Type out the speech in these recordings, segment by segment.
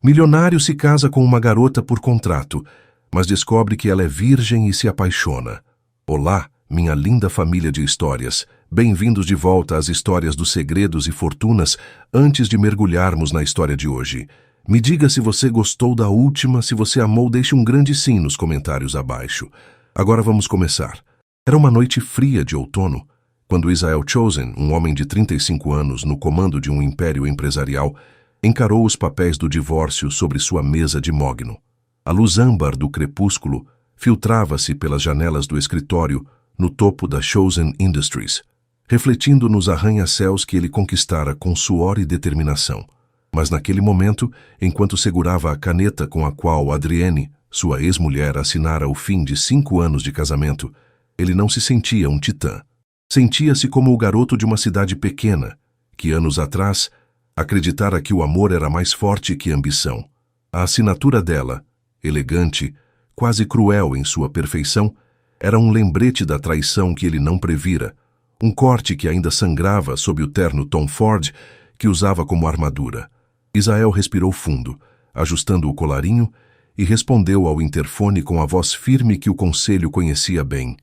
Milionário se casa com uma garota por contrato, mas descobre que ela é virgem e se apaixona. Olá, minha linda família de histórias. Bem-vindos de volta às histórias dos segredos e fortunas. Antes de mergulharmos na história de hoje, me diga se você gostou da última. Se você amou, deixe um grande sim nos comentários abaixo. Agora vamos começar. Era uma noite fria de outono, quando Israel Chosen, um homem de 35 anos no comando de um império empresarial, encarou os papéis do divórcio sobre sua mesa de mogno. A luz âmbar do crepúsculo filtrava-se pelas janelas do escritório no topo da Chosen Industries, refletindo nos arranha-céus que ele conquistara com suor e determinação. Mas naquele momento, enquanto segurava a caneta com a qual Adrienne, sua ex-mulher, assinara o fim de 5 anos de casamento, ele não se sentia um titã. Sentia-se como o garoto de uma cidade pequena, que anos atrás acreditara que o amor era mais forte que a ambição. A assinatura dela, elegante, quase cruel em sua perfeição, era um lembrete da traição que ele não previra, um corte que ainda sangrava sob o terno Tom Ford que usava como armadura. Israel respirou fundo, ajustando o colarinho, e respondeu ao interfone com a voz firme que o conselho conhecia bem.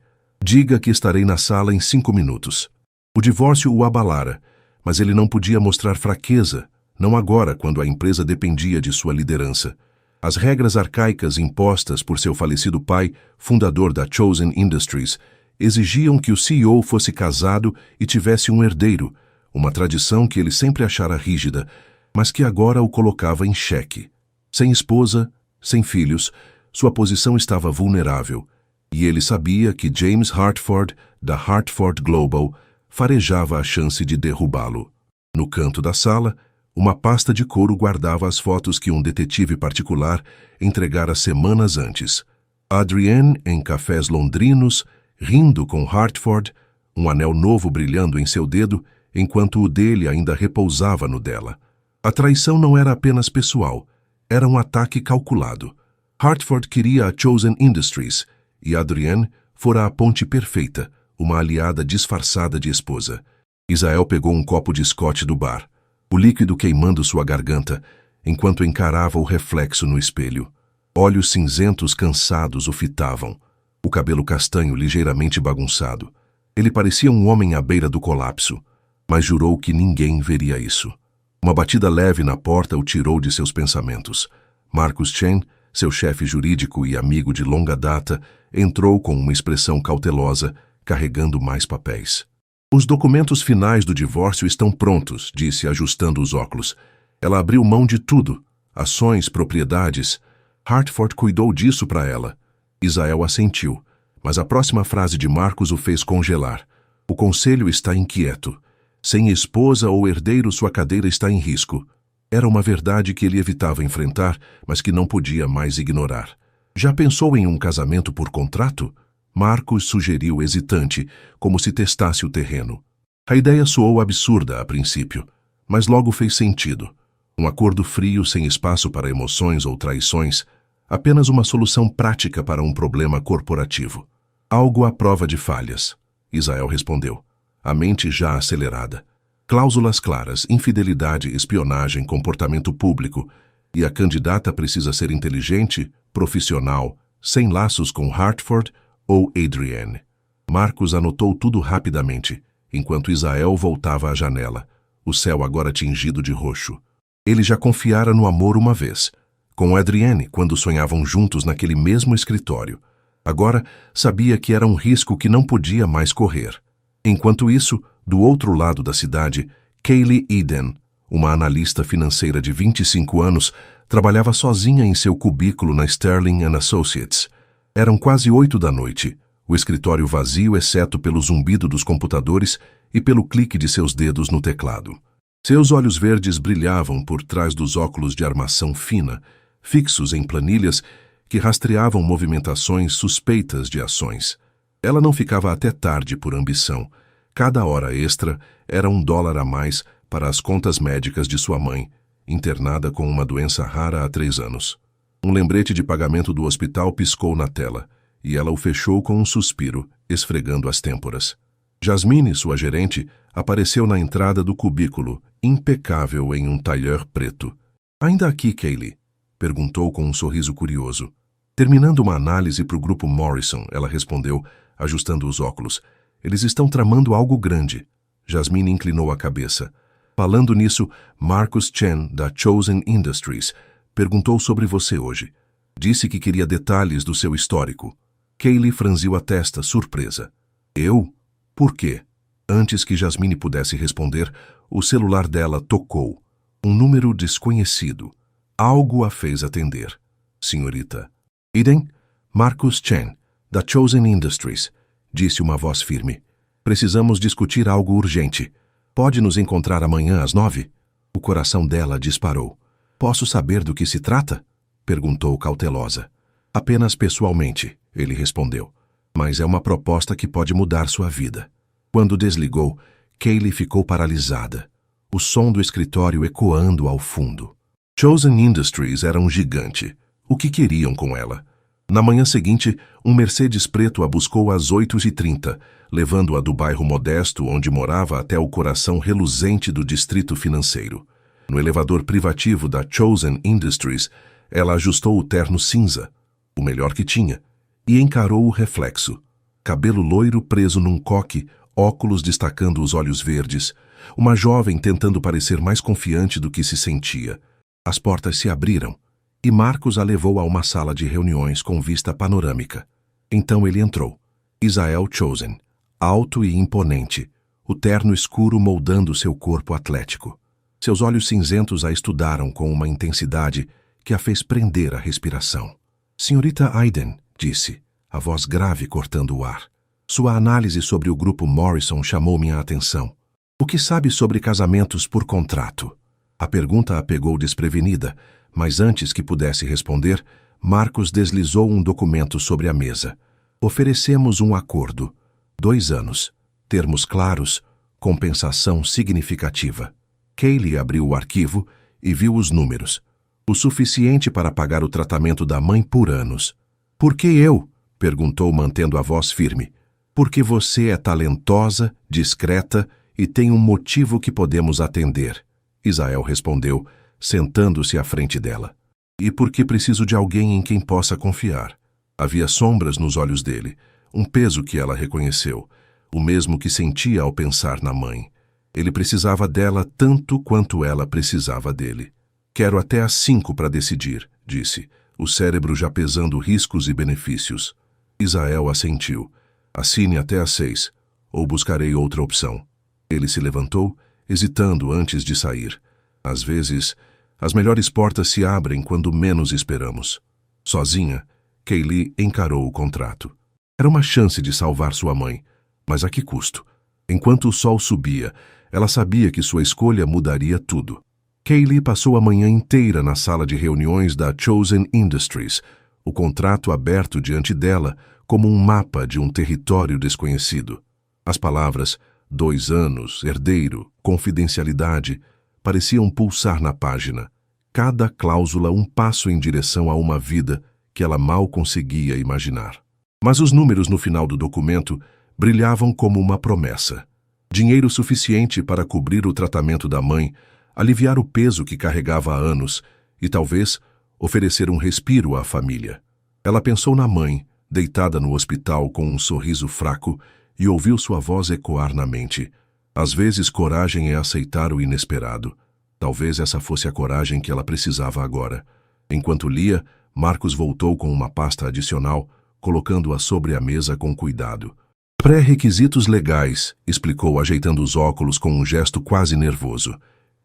Diga que estarei na sala em 5 minutos. O divórcio o abalara, mas ele não podia mostrar fraqueza, não agora quando a empresa dependia de sua liderança. As regras arcaicas impostas por seu falecido pai, fundador da Chosen Industries, exigiam que o CEO fosse casado e tivesse um herdeiro, uma tradição que ele sempre achara rígida, mas que agora o colocava em xeque. Sem esposa, sem filhos, sua posição estava vulnerável, e ele sabia que James Hartford, da Hartford Global, farejava a chance de derrubá-lo. No canto da sala, uma pasta de couro guardava as fotos que um detetive particular entregara semanas antes. Adrienne, em cafés londrinos, rindo com Hartford, um anel novo brilhando em seu dedo, enquanto o dele ainda repousava no dela. A traição não era apenas pessoal, era um ataque calculado. Hartford queria a Chosen Industries, e Adrienne fora a ponte perfeita, uma aliada disfarçada de esposa. Israel pegou um copo de scotch do bar, o líquido queimando sua garganta, enquanto encarava o reflexo no espelho. Olhos cinzentos cansados o fitavam, o cabelo castanho ligeiramente bagunçado. Ele parecia um homem à beira do colapso, mas jurou que ninguém veria isso. Uma batida leve na porta o tirou de seus pensamentos. Marcus Chen, seu chefe jurídico e amigo de longa data, entrou com uma expressão cautelosa, carregando mais papéis. Os documentos finais do divórcio estão prontos, disse, ajustando os óculos. Ela abriu mão de tudo, ações, propriedades. Hartford cuidou disso para ela. Israel assentiu, mas a próxima frase de Marcus o fez congelar. O conselho está inquieto. Sem esposa ou herdeiro, sua cadeira está em risco. Era uma verdade que ele evitava enfrentar, mas que não podia mais ignorar. Já pensou em um casamento por contrato? Marcus sugeriu hesitante, como se testasse o terreno. A ideia soou absurda a princípio, mas logo fez sentido. Um acordo frio sem espaço para emoções ou traições, apenas uma solução prática para um problema corporativo. Algo à prova de falhas, Israel respondeu, a mente já acelerada. Cláusulas claras, infidelidade, espionagem, comportamento público, e a candidata precisa ser inteligente, profissional, sem laços com Hartford ou Adrienne. Marcus anotou tudo rapidamente, enquanto Israel voltava à janela, o céu agora tingido de roxo. Ele já confiara no amor uma vez, com Adrienne, quando sonhavam juntos naquele mesmo escritório. Agora sabia que era um risco que não podia mais correr. Enquanto isso, do outro lado da cidade, Kaylee Eden, uma analista financeira de 25 anos, trabalhava sozinha em seu cubículo na Sterling & Associates. Eram quase 8 da noite, o escritório vazio exceto pelo zumbido dos computadores e pelo clique de seus dedos no teclado. Seus olhos verdes brilhavam por trás dos óculos de armação fina, fixos em planilhas que rastreavam movimentações suspeitas de ações. Ela não ficava até tarde por ambição. Cada hora extra era $1 a mais para as contas médicas de sua mãe, internada com uma doença rara há 3 anos. Um lembrete de pagamento do hospital piscou na tela, e ela o fechou com um suspiro, esfregando as têmporas. Jasmine, sua gerente, apareceu na entrada do cubículo, impecável em um tailleur preto. Ainda aqui, Kaylee. Perguntou com um sorriso curioso. Terminando uma análise para o grupo Morrison, ela respondeu, ajustando os óculos. Eles estão tramando algo grande. Jasmine inclinou a cabeça. Falando nisso, Marcus Chen, da Chosen Industries, perguntou sobre você hoje. Disse que queria detalhes do seu histórico. Kaylee franziu a testa, surpresa. Eu? Por quê? Antes que Jasmine pudesse responder, o celular dela tocou. Um número desconhecido. Algo a fez atender. Senhorita. Eden? Marcus Chen, da Chosen Industries, disse uma voz firme. Precisamos discutir algo urgente. Pode nos encontrar amanhã às 9? O coração dela disparou. Posso saber do que se trata? Perguntou cautelosa. Apenas pessoalmente, ele respondeu. Mas é uma proposta que pode mudar sua vida. Quando desligou, Kaylee ficou paralisada. O som do escritório ecoando ao fundo. Chosen Industries era um gigante. O que queriam com ela? Na manhã seguinte, um Mercedes preto a buscou às 8h30, levando-a do bairro modesto onde morava até o coração reluzente do distrito financeiro. No elevador privativo da Chosen Industries, ela ajustou o terno cinza, o melhor que tinha, e encarou o reflexo. Cabelo loiro preso num coque, óculos destacando os olhos verdes, uma jovem tentando parecer mais confiante do que se sentia. As portas se abriram, e Marcus a levou a uma sala de reuniões com vista panorâmica. Então ele entrou. Isael Chosen, alto e imponente, o terno escuro moldando seu corpo atlético. Seus olhos cinzentos a estudaram com uma intensidade que a fez prender a respiração. Senhorita Aiden, disse, a voz grave cortando o ar. Sua análise sobre o grupo Morrison chamou minha atenção. O que sabe sobre casamentos por contrato? A pergunta a pegou desprevenida, mas antes que pudesse responder, Marcus deslizou um documento sobre a mesa. Oferecemos um acordo. 2 anos. Termos claros. Compensação significativa. Kaylee abriu o arquivo e viu os números. O suficiente para pagar o tratamento da mãe por anos. Por que eu? Perguntou mantendo a voz firme. Porque você é talentosa, discreta e tem um motivo que podemos atender. Isael respondeu, sentando-se à frente dela. E porque preciso de alguém em quem possa confiar. Havia sombras nos olhos dele, um peso que ela reconheceu, o mesmo que sentia ao pensar na mãe. Ele precisava dela tanto quanto ela precisava dele. Quero até às 5 para decidir, disse, o cérebro já pesando riscos e benefícios. Isael assentiu. Assine até às 6, ou buscarei outra opção. Ele se levantou, hesitando antes de sair. Às vezes, as melhores portas se abrem quando menos esperamos. Sozinha, Kaylee encarou o contrato. Era uma chance de salvar sua mãe, mas a que custo? Enquanto o sol subia, ela sabia que sua escolha mudaria tudo. Kaylee passou a manhã inteira na sala de reuniões da Chosen Industries, o contrato aberto diante dela como um mapa de um território desconhecido. As palavras 2 anos, herdeiro, confidencialidade, pareciam pulsar na página. Cada cláusula um passo em direção a uma vida que ela mal conseguia imaginar. Mas os números no final do documento brilhavam como uma promessa. Dinheiro suficiente para cobrir o tratamento da mãe, aliviar o peso que carregava há anos e, talvez, oferecer um respiro à família. Ela pensou na mãe, deitada no hospital com um sorriso fraco, e ouviu sua voz ecoar na mente. Às vezes, coragem é aceitar o inesperado. Talvez essa fosse a coragem que ela precisava agora. Enquanto lia, Marcus voltou com uma pasta adicional, colocando-a sobre a mesa com cuidado. Pré-requisitos legais, explicou, ajeitando os óculos com um gesto quase nervoso.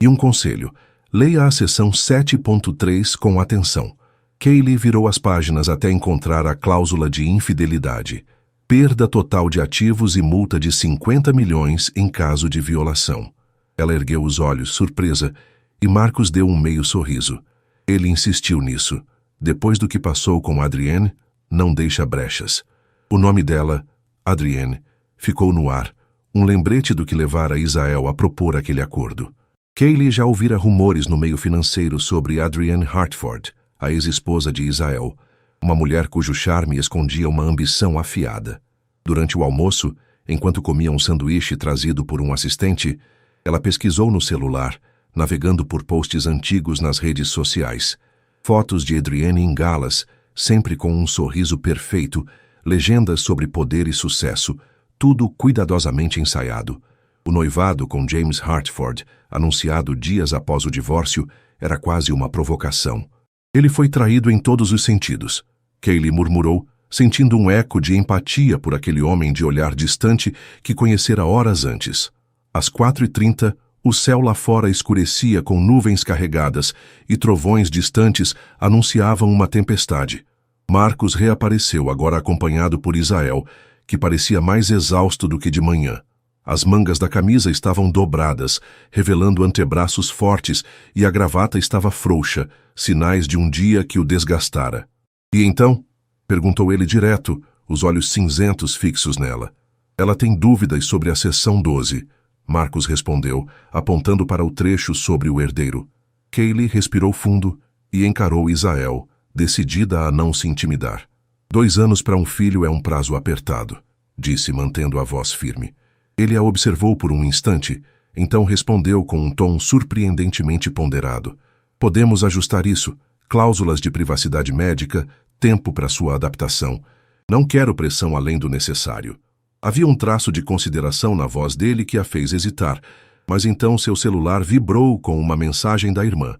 E um conselho, leia a seção 7.3 com atenção. Kaylee virou as páginas até encontrar a cláusula de infidelidade. Perda total de ativos e multa de 50 milhões em caso de violação. Ela ergueu os olhos, surpresa, e Marcus deu um meio sorriso. Ele insistiu nisso. Depois do que passou com Adrienne, não deixa brechas. O nome dela, Adrienne, ficou no ar, um lembrete do que levara Isael a propor aquele acordo. Kaylee já ouvira rumores no meio financeiro sobre Adrienne Hartford, a ex-esposa de Isael, uma mulher cujo charme escondia uma ambição afiada. Durante o almoço, enquanto comia um sanduíche trazido por um assistente, ela pesquisou no celular, navegando por posts antigos nas redes sociais. Fotos de Adrienne em galas, sempre com um sorriso perfeito, legendas sobre poder e sucesso, tudo cuidadosamente ensaiado. O noivado com James Hartford, anunciado dias após o divórcio, era quase uma provocação. Ele foi traído em todos os sentidos. Kaylee murmurou, sentindo um eco de empatia por aquele homem de olhar distante que conhecera horas antes. Às 4h30, o céu lá fora escurecia com nuvens carregadas e trovões distantes anunciavam uma tempestade. Marcos reapareceu, agora acompanhado por Isael, que parecia mais exausto do que de manhã. As mangas da camisa estavam dobradas, revelando antebraços fortes, e a gravata estava frouxa, sinais de um dia que o desgastara. E então? Perguntou ele direto, os olhos cinzentos fixos nela. Ela tem dúvidas sobre a seção 12. Marcos respondeu, apontando para o trecho sobre o herdeiro. Kaylee respirou fundo e encarou Isael, decidida a não se intimidar. 2 anos para um filho é um prazo apertado, disse, mantendo a voz firme. Ele a observou por um instante, então respondeu com um tom surpreendentemente ponderado. Podemos ajustar isso. Cláusulas de privacidade médica, tempo para sua adaptação. Não quero pressão além do necessário. Havia um traço de consideração na voz dele que a fez hesitar, mas então seu celular vibrou com uma mensagem da irmã.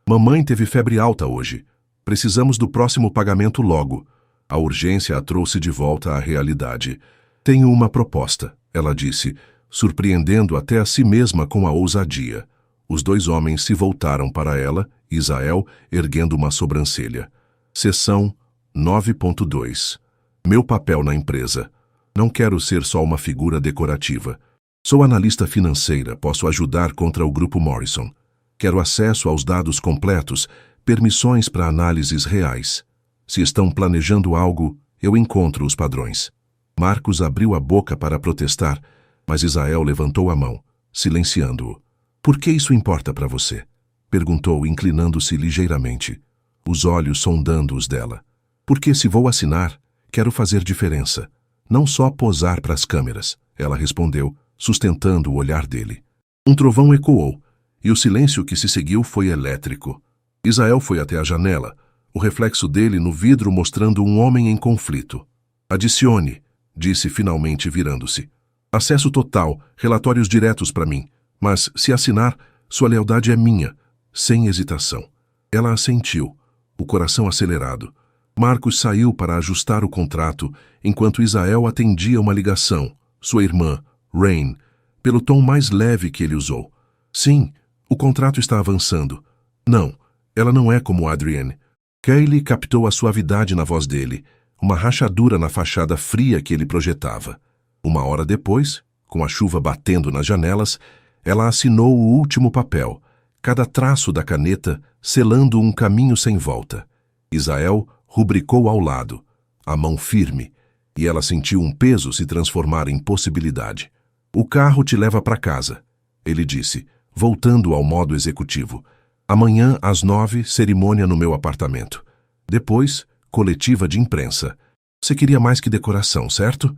Mamãe teve febre alta hoje. Precisamos do próximo pagamento logo. A urgência a trouxe de volta à realidade. Tenho uma proposta, ela disse, surpreendendo até a si mesma com a ousadia. Os 2 homens se voltaram para ela, Isael erguendo uma sobrancelha. Seção 9.2. Meu papel na empresa. Não quero ser só uma figura decorativa. Sou analista financeira, posso ajudar contra o Grupo Morrison. Quero acesso aos dados completos, permissões para análises reais. Se estão planejando algo, eu encontro os padrões. Marcos abriu a boca para protestar, mas Isael levantou a mão, silenciando-o. Por que isso importa para você? Perguntou, inclinando-se ligeiramente, os olhos sondando os dela. Porque se vou assinar, quero fazer diferença. Não só posar para as câmeras, ela respondeu, sustentando o olhar dele. Um trovão ecoou, e o silêncio que se seguiu foi elétrico. Isael foi até a janela, o reflexo dele no vidro mostrando um homem em conflito. Adicione, disse finalmente virando-se. Acesso total, relatórios diretos para mim, mas se assinar, sua lealdade é minha, sem hesitação. Ela assentiu, o coração acelerado. Marcos saiu para ajustar o contrato, enquanto Isael atendia uma ligação, sua irmã, Rain, pelo tom mais leve que ele usou. Sim, o contrato está avançando. Não, ela não é como Adrienne. Kaylee captou a suavidade na voz dele, uma rachadura na fachada fria que ele projetava. 1 hora depois, com a chuva batendo nas janelas, ela assinou o último papel, cada traço da caneta selando um caminho sem volta. Isael rubricou ao lado, a mão firme, e ela sentiu um peso se transformar em possibilidade. O carro te leva para casa, ele disse, voltando ao modo executivo. Amanhã, às 9, cerimônia no meu apartamento. Depois, coletiva de imprensa. Você queria mais que decoração, certo?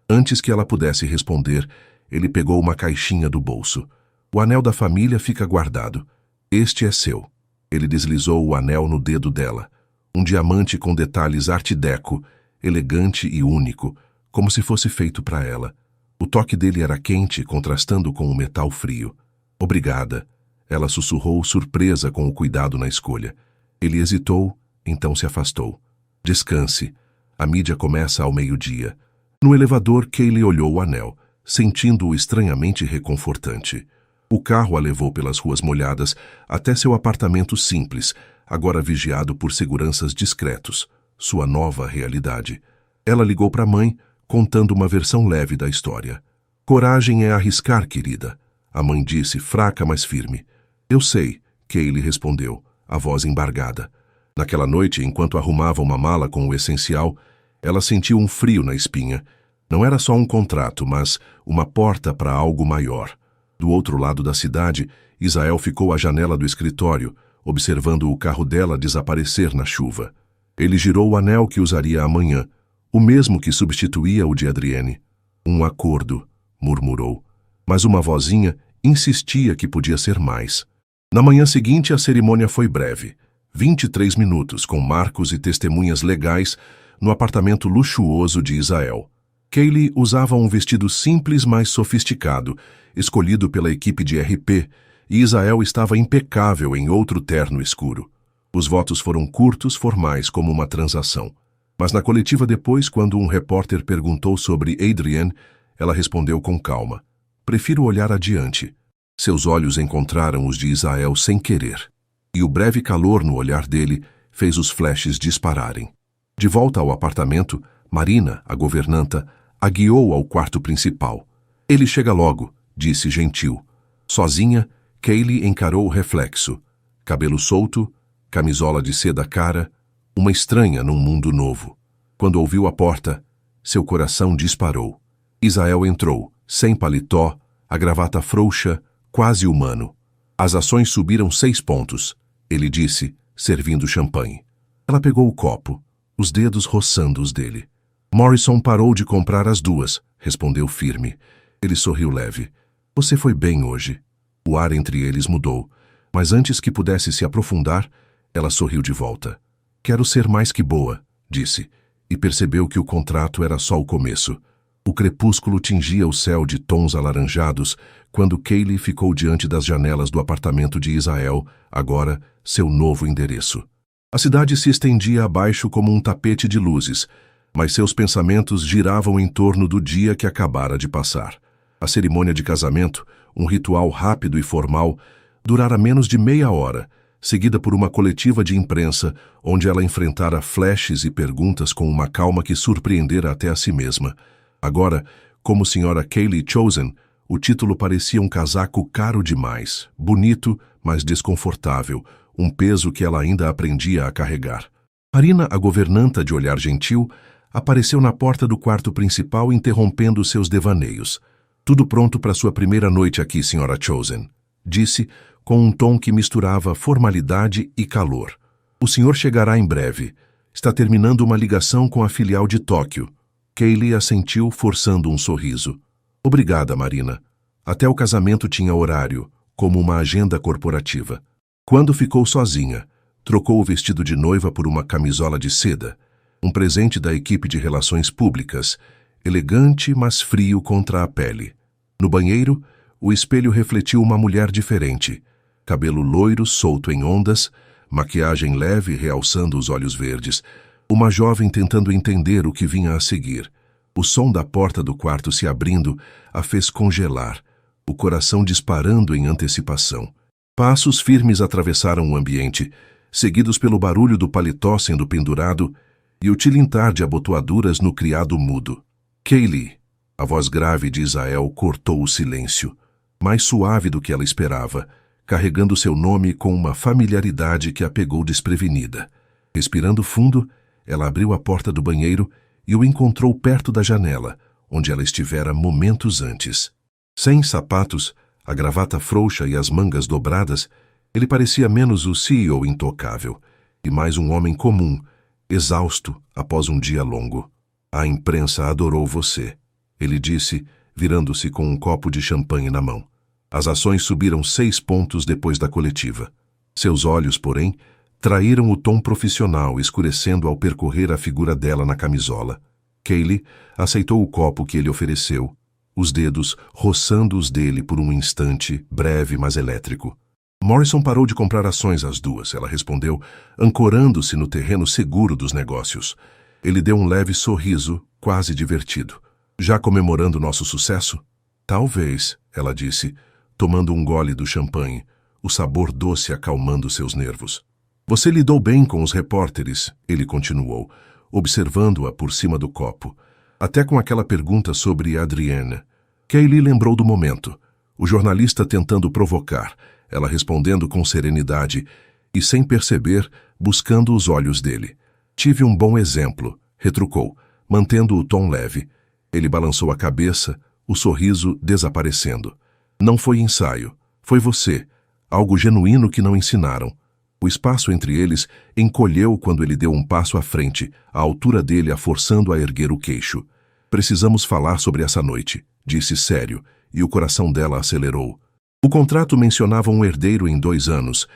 Antes que ela pudesse responder, ele pegou uma caixinha do bolso. O anel da família fica guardado. Este é seu. Ele deslizou o anel no dedo dela. Um diamante com detalhes art deco, elegante e único, como se fosse feito para ela. O toque dele era quente, contrastando com o metal frio. Obrigada. Ela sussurrou, surpresa com o cuidado na escolha. Ele hesitou, então se afastou. Descanse. A mídia começa ao 12h. No elevador, Kaylee olhou o anel, sentindo-o estranhamente reconfortante. O carro a levou pelas ruas molhadas até seu apartamento simples, agora vigiado por seguranças discretos, sua nova realidade. Ela ligou para a mãe, contando uma versão leve da história. Coragem é arriscar, querida, a mãe disse, fraca, mas firme. Eu sei, Kaylee respondeu, a voz embargada. Naquela noite, enquanto arrumava uma mala com o essencial, ela sentiu um frio na espinha. Não era só um contrato, mas uma porta para algo maior. Do outro lado da cidade, Isael ficou à janela do escritório, observando o carro dela desaparecer na chuva. Ele girou o anel que usaria amanhã, o mesmo que substituía o de Adrienne. Um acordo, murmurou. Mas uma vozinha insistia que podia ser mais. Na manhã seguinte, a cerimônia foi breve. 23 minutos com marcos e testemunhas legais no apartamento luxuoso de Israel. Kaylee usava um vestido simples, mas sofisticado, escolhido pela equipe de RP, e Israel estava impecável em outro terno escuro. Os votos foram curtos, formais, como uma transação. Mas na coletiva depois, quando um repórter perguntou sobre Adrienne, ela respondeu com calma: "Prefiro olhar adiante." Seus olhos encontraram os de Israel sem querer, e o breve calor no olhar dele fez os flashes dispararem. De volta ao apartamento, Marina, a governanta, a guiou ao quarto principal. "Ele chega logo", disse gentil. Sozinha, Kaylee encarou o reflexo. Cabelo solto, camisola de seda cara, uma estranha num mundo novo. Quando ouviu a porta, seu coração disparou. Israel entrou, sem paletó, a gravata frouxa, quase humano. As ações subiram 6 pontos, ele disse, servindo champanhe. Ela pegou o copo, os dedos roçando os dele. "Morrison parou de comprar as 2, respondeu firme. Ele sorriu leve. "Você foi bem hoje." O ar entre eles mudou, mas antes que pudesse se aprofundar, ela sorriu de volta. "Quero ser mais que boa", disse, e percebeu que o contrato era só o começo. O crepúsculo tingia o céu de tons alaranjados quando Kaylee ficou diante das janelas do apartamento de Israel, agora seu novo endereço. A cidade se estendia abaixo como um tapete de luzes, mas seus pensamentos giravam em torno do dia que acabara de passar. A cerimônia de casamento, um ritual rápido e formal, durara menos de meia hora, seguida por uma coletiva de imprensa, onde ela enfrentara flashes e perguntas com uma calma que surpreendera até a si mesma. Agora, como Sra. Kaylee Chosen, o título parecia um casaco caro demais, bonito, mas desconfortável, um peso que ela ainda aprendia a carregar. Marina, a governanta de olhar gentil, apareceu na porta do quarto principal interrompendo seus devaneios. "Tudo pronto para sua primeira noite aqui, Sra. Chosen", disse, com um tom que misturava formalidade e calor. "O senhor chegará em breve. Está terminando uma ligação com a filial de Tóquio." Kaylee assentiu, forçando um sorriso. "Obrigada, Marina." Até o casamento tinha horário, como uma agenda corporativa. Quando ficou sozinha, trocou o vestido de noiva por uma camisola de seda, um presente da equipe de relações públicas, elegante, mas frio contra a pele. No banheiro, o espelho refletiu uma mulher diferente. Cabelo loiro, solto em ondas, maquiagem leve realçando os olhos verdes, uma jovem tentando entender o que vinha a seguir. O som da porta do quarto se abrindo a fez congelar, o coração disparando em antecipação. Passos firmes atravessaram o ambiente, seguidos pelo barulho do paletó sendo pendurado e o tilintar de abotoaduras no criado mudo. "Kaylee", a voz grave de Israel cortou o silêncio, mais suave do que ela esperava, carregando seu nome com uma familiaridade que a pegou desprevenida. Respirando fundo, ela abriu a porta do banheiro e o encontrou perto da janela, onde ela estivera momentos antes. Sem sapatos, a gravata frouxa e as mangas dobradas, ele parecia menos o CEO intocável e mais um homem comum, exausto após um dia longo. "A imprensa adorou você", ele disse, virando-se com um copo de champanhe na mão. As ações subiram 6 pontos depois da coletiva. Seus olhos, porém, traíram o tom profissional, escurecendo ao percorrer a figura dela na camisola. Kaylee aceitou o copo que ele ofereceu, os dedos roçando os dele por um instante, breve mas elétrico. "Morrison parou de comprar ações às 2, ela respondeu, ancorando-se no terreno seguro dos negócios. Ele deu um leve sorriso, quase divertido. "Já comemorando nosso sucesso?" "Talvez", ela disse, tomando um gole do champanhe, o sabor doce acalmando seus nervos. "Você lidou bem com os repórteres", ele continuou, observando-a por cima do copo, até com aquela pergunta sobre Adrienne. Kaylee lembrou do momento, o jornalista tentando provocar, ela respondendo com serenidade e, sem perceber, buscando os olhos dele. "Tive um bom exemplo", retrucou, mantendo o tom leve. Ele balançou a cabeça, o sorriso desaparecendo. "Não foi ensaio, foi você, algo genuíno que não ensinaram." O espaço entre eles encolheu quando ele deu um passo à frente, a altura dele a forçando a erguer o queixo. "Precisamos falar sobre essa noite", disse sério, e o coração dela acelerou. O contrato mencionava um herdeiro em 2 anos,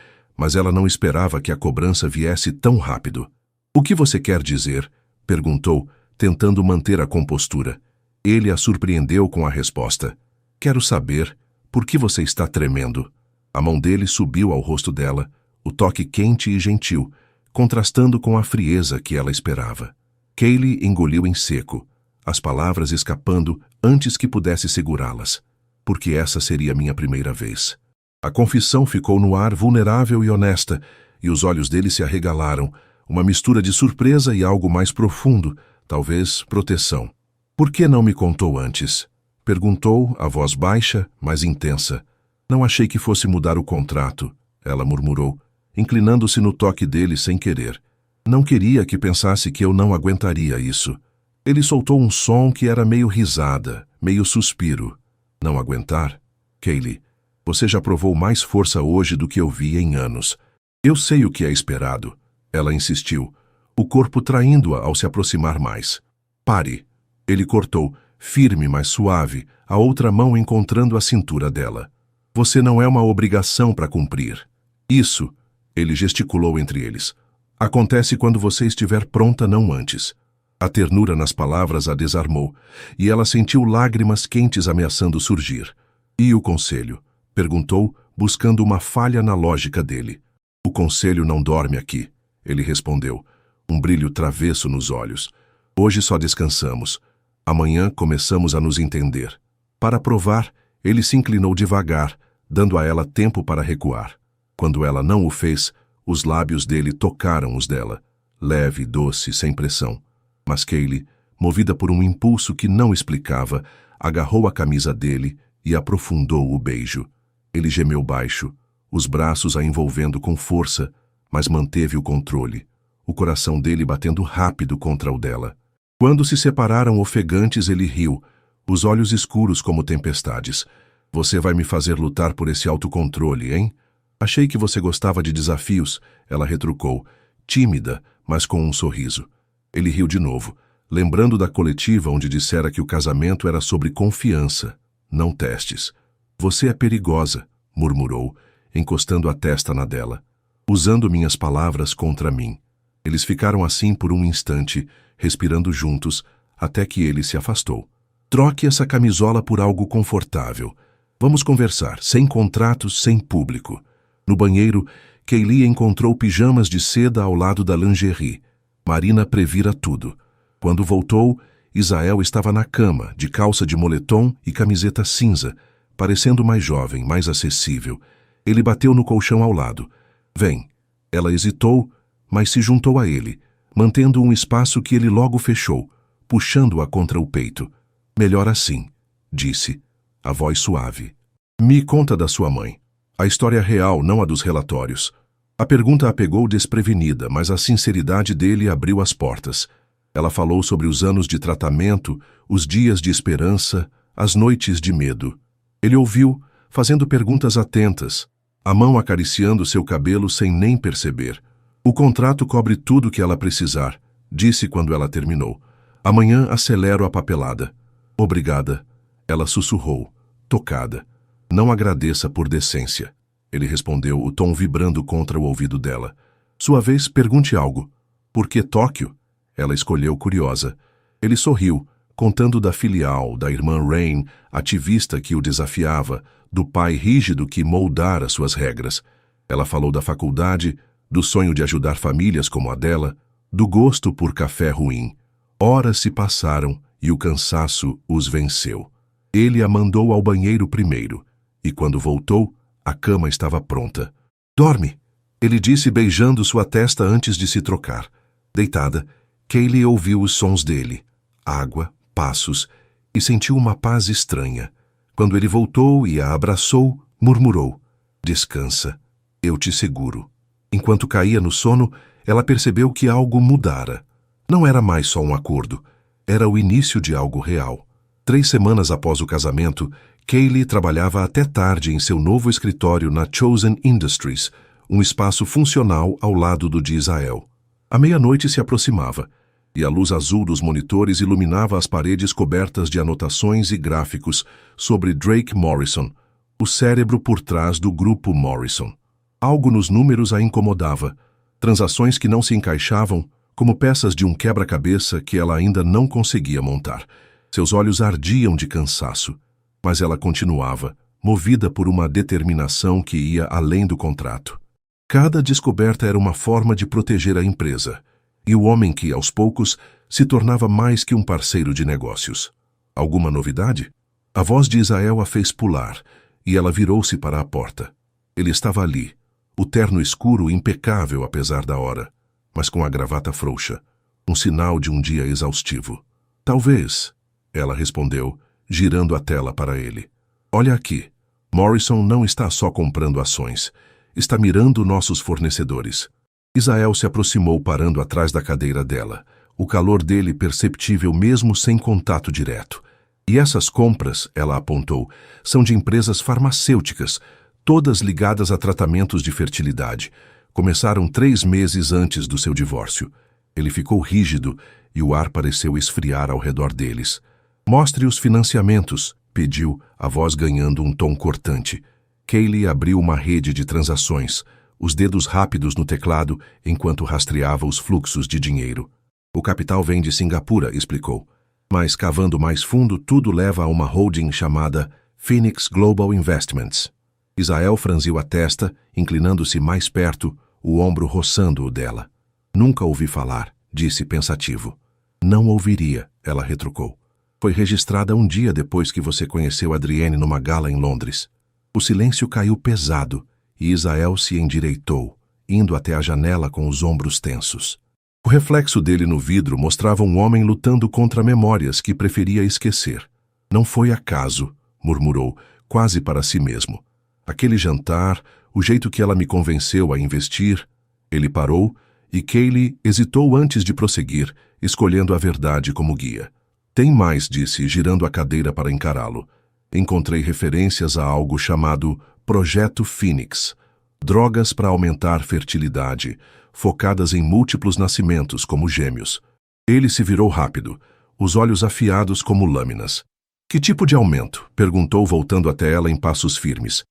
mas ela não esperava que a cobrança viesse tão rápido. "O que você quer dizer?" perguntou, tentando manter a compostura. Ele a surpreendeu com a resposta. "Quero saber por que você está tremendo." A mão dele subiu ao rosto dela, o toque quente e gentil, contrastando com a frieza que ela esperava. Kaylee engoliu em seco, as palavras escapando antes que pudesse segurá-las, porque essa seria minha primeira vez. A confissão ficou no ar vulnerável e honesta, e os olhos dele se arregalaram, uma mistura de surpresa e algo mais profundo, talvez proteção. "Por que não me contou antes?" perguntou, a voz baixa, mas intensa. "Não achei que fosse mudar o contrato", ela murmurou, inclinando-se no toque dele sem querer. "Não queria que pensasse que eu não aguentaria isso." Ele soltou um som que era meio risada, meio suspiro. "Não aguentar? Kaylee, você já provou mais força hoje do que eu vi em anos." "Eu sei o que é esperado", ela insistiu, o corpo traindo-a ao se aproximar mais. "Pare." Ele cortou, firme, mas suave, a outra mão encontrando a cintura dela. "Você não é uma obrigação para cumprir. Isso", ele gesticulou entre eles, "acontece quando você estiver pronta, não antes." A ternura nas palavras a desarmou, e ela sentiu lágrimas quentes ameaçando surgir. "E o conselho?" perguntou, buscando uma falha na lógica dele. "O conselho não dorme aqui", ele respondeu, um brilho travesso nos olhos. "Hoje só descansamos. Amanhã começamos a nos entender." Para provar, ele se inclinou devagar, dando a ela tempo para recuar. Quando ela não o fez, os lábios dele tocaram os dela, leve, doce, sem pressão. Mas Kaylee, movida por um impulso que não explicava, agarrou a camisa dele e aprofundou o beijo. Ele gemeu baixo, os braços a envolvendo com força, mas manteve o controle, o coração dele batendo rápido contra o dela. Quando se separaram ofegantes, ele riu, os olhos escuros como tempestades. "Você vai me fazer lutar por esse autocontrole, hein?" "Achei que você gostava de desafios", ela retrucou, tímida, mas com um sorriso. Ele riu de novo, lembrando da coletiva onde dissera que o casamento era sobre confiança, não testes. "Você é perigosa", murmurou, encostando a testa na dela, "usando minhas palavras contra mim." Eles ficaram assim por um instante, respirando juntos, até que ele se afastou. "Troque essa camisola por algo confortável. Vamos conversar, sem contratos, sem público." No banheiro, Kaylee encontrou pijamas de seda ao lado da lingerie. Marina previra tudo. Quando voltou, Isael estava na cama, de calça de moletom e camiseta cinza, parecendo mais jovem, mais acessível. Ele bateu no colchão ao lado. "Vem." Ela hesitou, mas se juntou a ele, mantendo um espaço que ele logo fechou, puxando-a contra o peito. "Melhor assim", disse, a voz suave. "Me conta da sua mãe. A história real, não a dos relatórios." A pergunta a pegou desprevenida, mas a sinceridade dele abriu as portas. Ela falou sobre os anos de tratamento, os dias de esperança, as noites de medo. Ele ouviu, fazendo perguntas atentas, a mão acariciando seu cabelo sem nem perceber. "O contrato cobre tudo que ela precisar", disse quando ela terminou. "Amanhã acelero a papelada." "Obrigada", ela sussurrou, tocada. "Não agradeça por decência", ele respondeu, o tom vibrando contra o ouvido dela. "Sua vez, pergunte algo." "Por que Tóquio?" Ela escolheu curiosa. Ele sorriu, contando da filial, da irmã Rain, ativista que o desafiava, do pai rígido que moldara suas regras. Ela falou da faculdade, do sonho de ajudar famílias como a dela, do gosto por café ruim. Horas se passaram e o cansaço os venceu. Ele a mandou ao banheiro primeiro, e quando voltou, a cama estava pronta. "Dorme", ele disse beijando sua testa antes de se trocar. Deitada, Kaylee ouviu os sons dele, água, passos, e sentiu uma paz estranha. Quando ele voltou e a abraçou, murmurou, "Descansa, eu te seguro." Enquanto caía no sono, ela percebeu que algo mudara. Não era mais só um acordo, era o início de algo real. 3 semanas após o casamento, Kaylee trabalhava até tarde em seu novo escritório na Chosen Industries, um espaço funcional ao lado do de Isael. A meia-noite se aproximava, e a luz azul dos monitores iluminava as paredes cobertas de anotações e gráficos sobre Drake Morrison, o cérebro por trás do grupo Morrison. Algo nos números a incomodava. Transações que não se encaixavam, como peças de um quebra-cabeça que ela ainda não conseguia montar. Seus olhos ardiam de cansaço, mas ela continuava, movida por uma determinação que ia além do contrato. Cada descoberta era uma forma de proteger a empresa, e o homem que, aos poucos, se tornava mais que um parceiro de negócios. Alguma novidade? A voz de Israel a fez pular, e ela virou-se para a porta. Ele estava ali, o terno escuro impecável apesar da hora, mas com a gravata frouxa, um sinal de um dia exaustivo. Talvez, ela respondeu, girando a tela para ele. Olha aqui, Morrison não está só comprando ações, está mirando nossos fornecedores. Israel se aproximou parando atrás da cadeira dela, o calor dele perceptível mesmo sem contato direto. E essas compras, ela apontou, são de empresas farmacêuticas, todas ligadas a tratamentos de fertilidade. Começaram 3 meses antes do seu divórcio. Ele ficou rígido e o ar pareceu esfriar ao redor deles. Mostre os financiamentos, pediu, a voz ganhando um tom cortante. Kaylee abriu uma rede de transações, os dedos rápidos no teclado enquanto rastreava os fluxos de dinheiro. O capital vem de Singapura, explicou. Mas cavando mais fundo, tudo leva a uma holding chamada Phoenix Global Investments. Israel franziu a testa, inclinando-se mais perto, o ombro roçando o dela. Nunca ouvi falar, disse pensativo. Não ouviria, ela retrucou. Foi registrada um dia depois que você conheceu Adrienne numa gala em Londres. O silêncio caiu pesado e Israel se endireitou, indo até a janela com os ombros tensos. O reflexo dele no vidro mostrava um homem lutando contra memórias que preferia esquecer. Não foi acaso, murmurou, quase para si mesmo. Aquele jantar, o jeito que ela me convenceu a investir. Ele parou e Kaylee hesitou antes de prosseguir, escolhendo a verdade como guia. Tem mais, disse, girando a cadeira para encará-lo. Encontrei referências a algo chamado Projeto Phoenix. Drogas para aumentar fertilidade, focadas em múltiplos nascimentos como gêmeos. Ele se virou rápido, os olhos afiados como lâminas. Que tipo de aumento? Perguntou voltando até ela em passos firmes.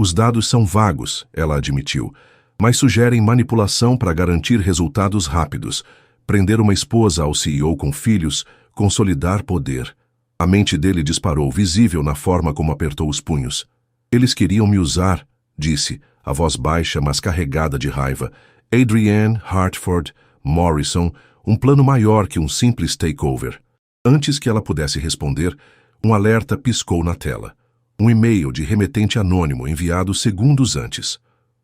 Os dados são vagos, ela admitiu, mas sugerem manipulação para garantir resultados rápidos, prender uma esposa ao CEO com filhos, consolidar poder. A mente dele disparou, visível na forma como apertou os punhos. Eles queriam me usar, disse, a voz baixa mas carregada de raiva. Adrienne, Hartford, Morrison, um plano maior que um simples takeover. Antes que ela pudesse responder, um alerta piscou na tela. Um e-mail de remetente anônimo enviado segundos antes.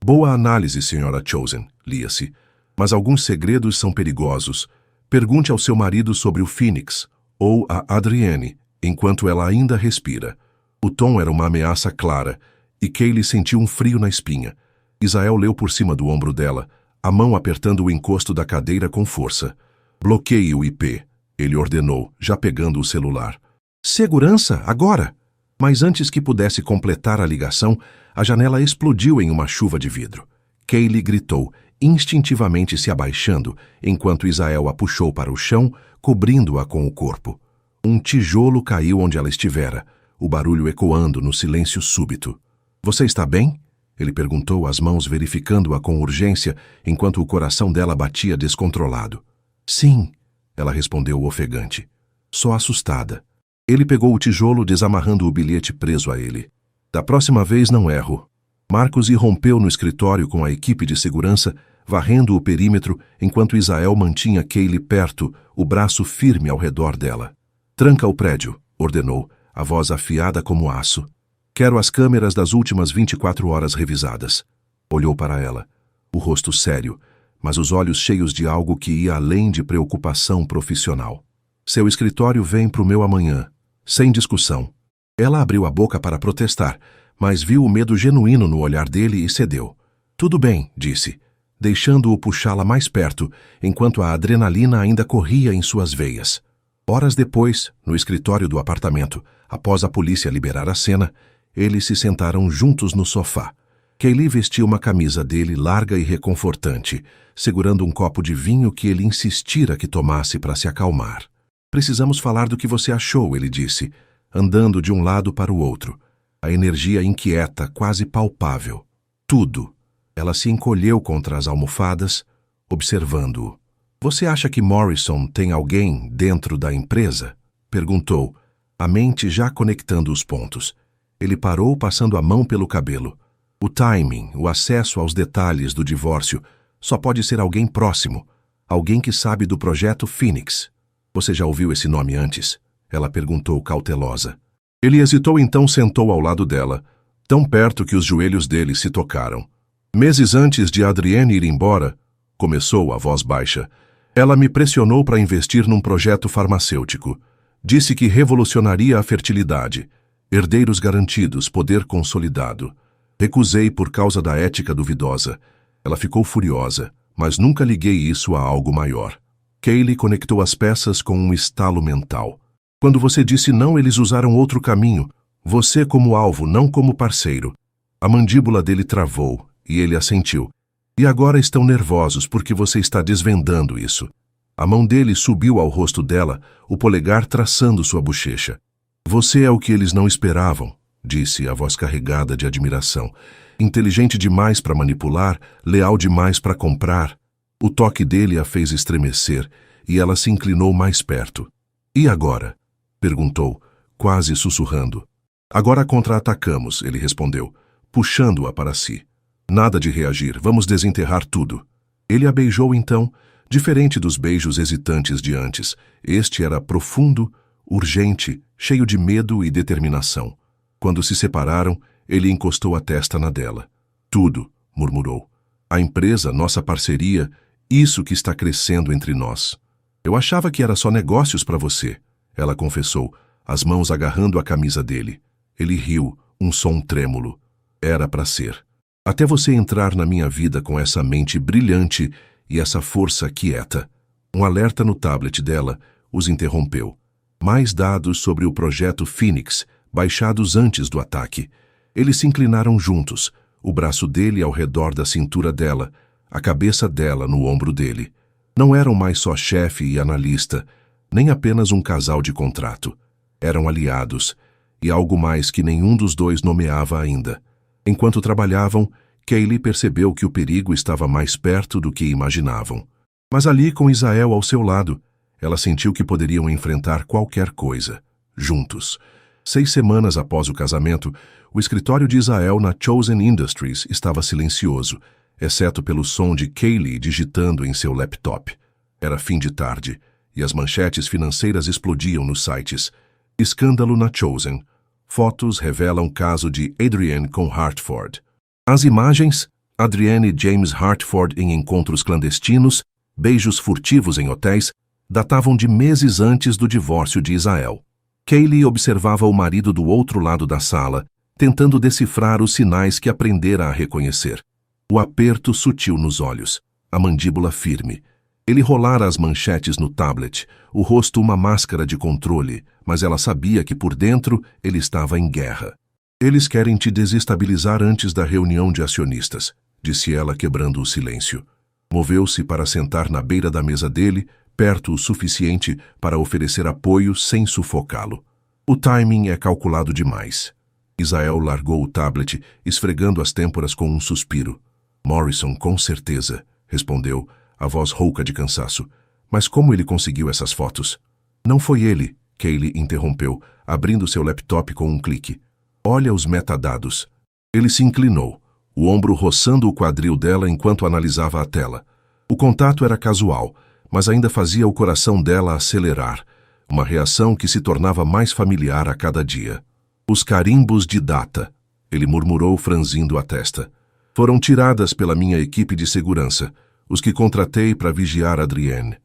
Boa análise, Sra. Chosen, lia-se. Mas alguns segredos são perigosos. Pergunte ao seu marido sobre o Phoenix, ou a Adrienne, enquanto ela ainda respira. O tom era uma ameaça clara, e Kaylee sentiu um frio na espinha. Israel leu por cima do ombro dela, a mão apertando o encosto da cadeira com força. Bloqueie o IP, ele ordenou, já pegando o celular. Segurança, agora! Mas antes que pudesse completar a ligação, a janela explodiu em uma chuva de vidro. Kaylee gritou, instintivamente se abaixando, enquanto Israel a puxou para o chão, cobrindo-a com o corpo. Um tijolo caiu onde ela estivera, o barulho ecoando no silêncio súbito. Você está bem? Ele perguntou, as mãos verificando-a com urgência, enquanto o coração dela batia descontrolado. Sim, ela respondeu ofegante. Só assustada. Ele pegou o tijolo, desamarrando o bilhete preso a ele. Da próxima vez não erro. Marcos irrompeu no escritório com a equipe de segurança, varrendo o perímetro, enquanto Israel mantinha Kaylee perto, o braço firme ao redor dela. Tranca o prédio, ordenou, a voz afiada como aço. Quero as câmeras das últimas 24 horas revisadas. Olhou para ela, o rosto sério, mas os olhos cheios de algo que ia além de preocupação profissional. Seu escritório vem pro meu amanhã. Sem discussão. Ela abriu a boca para protestar, mas viu o medo genuíno no olhar dele e cedeu. Tudo bem, disse, deixando-o puxá-la mais perto, enquanto a adrenalina ainda corria em suas veias. Horas depois, no escritório do apartamento, após a polícia liberar a cena, eles se sentaram juntos no sofá. Kaylee vestiu uma camisa dele larga e reconfortante, segurando um copo de vinho que ele insistira que tomasse para se acalmar. Precisamos falar do que você achou, ele disse, andando de um lado para o outro. A energia inquieta, quase palpável. Tudo. Ela se encolheu contra as almofadas, observando-o. Você acha que Morrison tem alguém dentro da empresa? Perguntou, a mente já conectando os pontos. Ele parou passando a mão pelo cabelo. O timing, o acesso aos detalhes do divórcio, só pode ser alguém próximo, alguém que sabe do projeto Phoenix. Você já ouviu esse nome antes? Ela perguntou cautelosa. Ele hesitou, então sentou ao lado dela, tão perto que os joelhos dele se tocaram. Meses antes de Adrienne ir embora, começou a voz baixa, ela me pressionou para investir num projeto farmacêutico. Disse que revolucionaria a fertilidade. Herdeiros garantidos, poder consolidado. Recusei por causa da ética duvidosa. Ela ficou furiosa, mas nunca liguei isso a algo maior. Kaylee conectou as peças com um estalo mental. Quando você disse não, eles usaram outro caminho. Você como alvo, não como parceiro. A mandíbula dele travou, e ele assentiu. E agora estão nervosos porque você está desvendando isso. A mão dele subiu ao rosto dela, o polegar traçando sua bochecha. Você é o que eles não esperavam, disse a voz carregada de admiração. Inteligente demais para manipular, leal demais para comprar. O toque dele a fez estremecer, e ela se inclinou mais perto. E agora? Perguntou, quase sussurrando. Agora contra-atacamos, ele respondeu, puxando-a para si. Nada de reagir, vamos desenterrar tudo. Ele a beijou então, diferente dos beijos hesitantes de antes. Este era profundo, urgente, cheio de medo e determinação. Quando se separaram, ele encostou a testa na dela. Tudo, murmurou. A empresa, nossa parceria, isso que está crescendo entre nós. Eu achava que era só negócios para você, ela confessou, as mãos agarrando a camisa dele. Ele riu, um som trêmulo. Era para ser. Até você entrar na minha vida com essa mente brilhante e essa força quieta. Um alerta no tablet dela os interrompeu. Mais dados sobre o projeto Phoenix, baixados antes do ataque. Eles se inclinaram juntos, o braço dele ao redor da cintura dela, a cabeça dela no ombro dele. Não eram mais só chefe e analista, nem apenas um casal de contrato. Eram aliados, e algo mais que nenhum dos dois nomeava ainda. Enquanto trabalhavam, Kaylee percebeu que o perigo estava mais perto do que imaginavam. Mas ali, com Israel ao seu lado, ela sentiu que poderiam enfrentar qualquer coisa, juntos. 6 semanas após o casamento, o escritório de Israel na Chosen Industries estava silencioso, exceto pelo som de Kaylee digitando em seu laptop. Era fim de tarde, e as manchetes financeiras explodiam nos sites. Escândalo na Chosen. Fotos revelam caso de Adrienne com Hartford. As imagens, Adrienne e James Hartford em encontros clandestinos, beijos furtivos em hotéis, datavam de meses antes do divórcio de Israel. Kaylee observava o marido do outro lado da sala, tentando decifrar os sinais que aprendera a reconhecer. O aperto sutil nos olhos, a mandíbula firme. Ele rolara as manchetes no tablet, o rosto uma máscara de controle, mas ela sabia que por dentro ele estava em guerra. Eles querem te desestabilizar antes da reunião de acionistas, disse ela quebrando o silêncio. Moveu-se para sentar na beira da mesa dele, perto o suficiente para oferecer apoio sem sufocá-lo. O timing é calculado demais. Israel largou o tablet, esfregando as têmporas com um suspiro. Morrison, com certeza, respondeu, a voz rouca de cansaço. Mas como ele conseguiu essas fotos? Não foi ele, Kaylee interrompeu, abrindo seu laptop com um clique. Olha os metadados. Ele se inclinou, o ombro roçando o quadril dela enquanto analisava a tela. O contato era casual, mas ainda fazia o coração dela acelerar, uma reação que se tornava mais familiar a cada dia. Os carimbos de data, ele murmurou franzindo a testa. Foram tiradas pela minha equipe de segurança, os que contratei para vigiar Adrienne,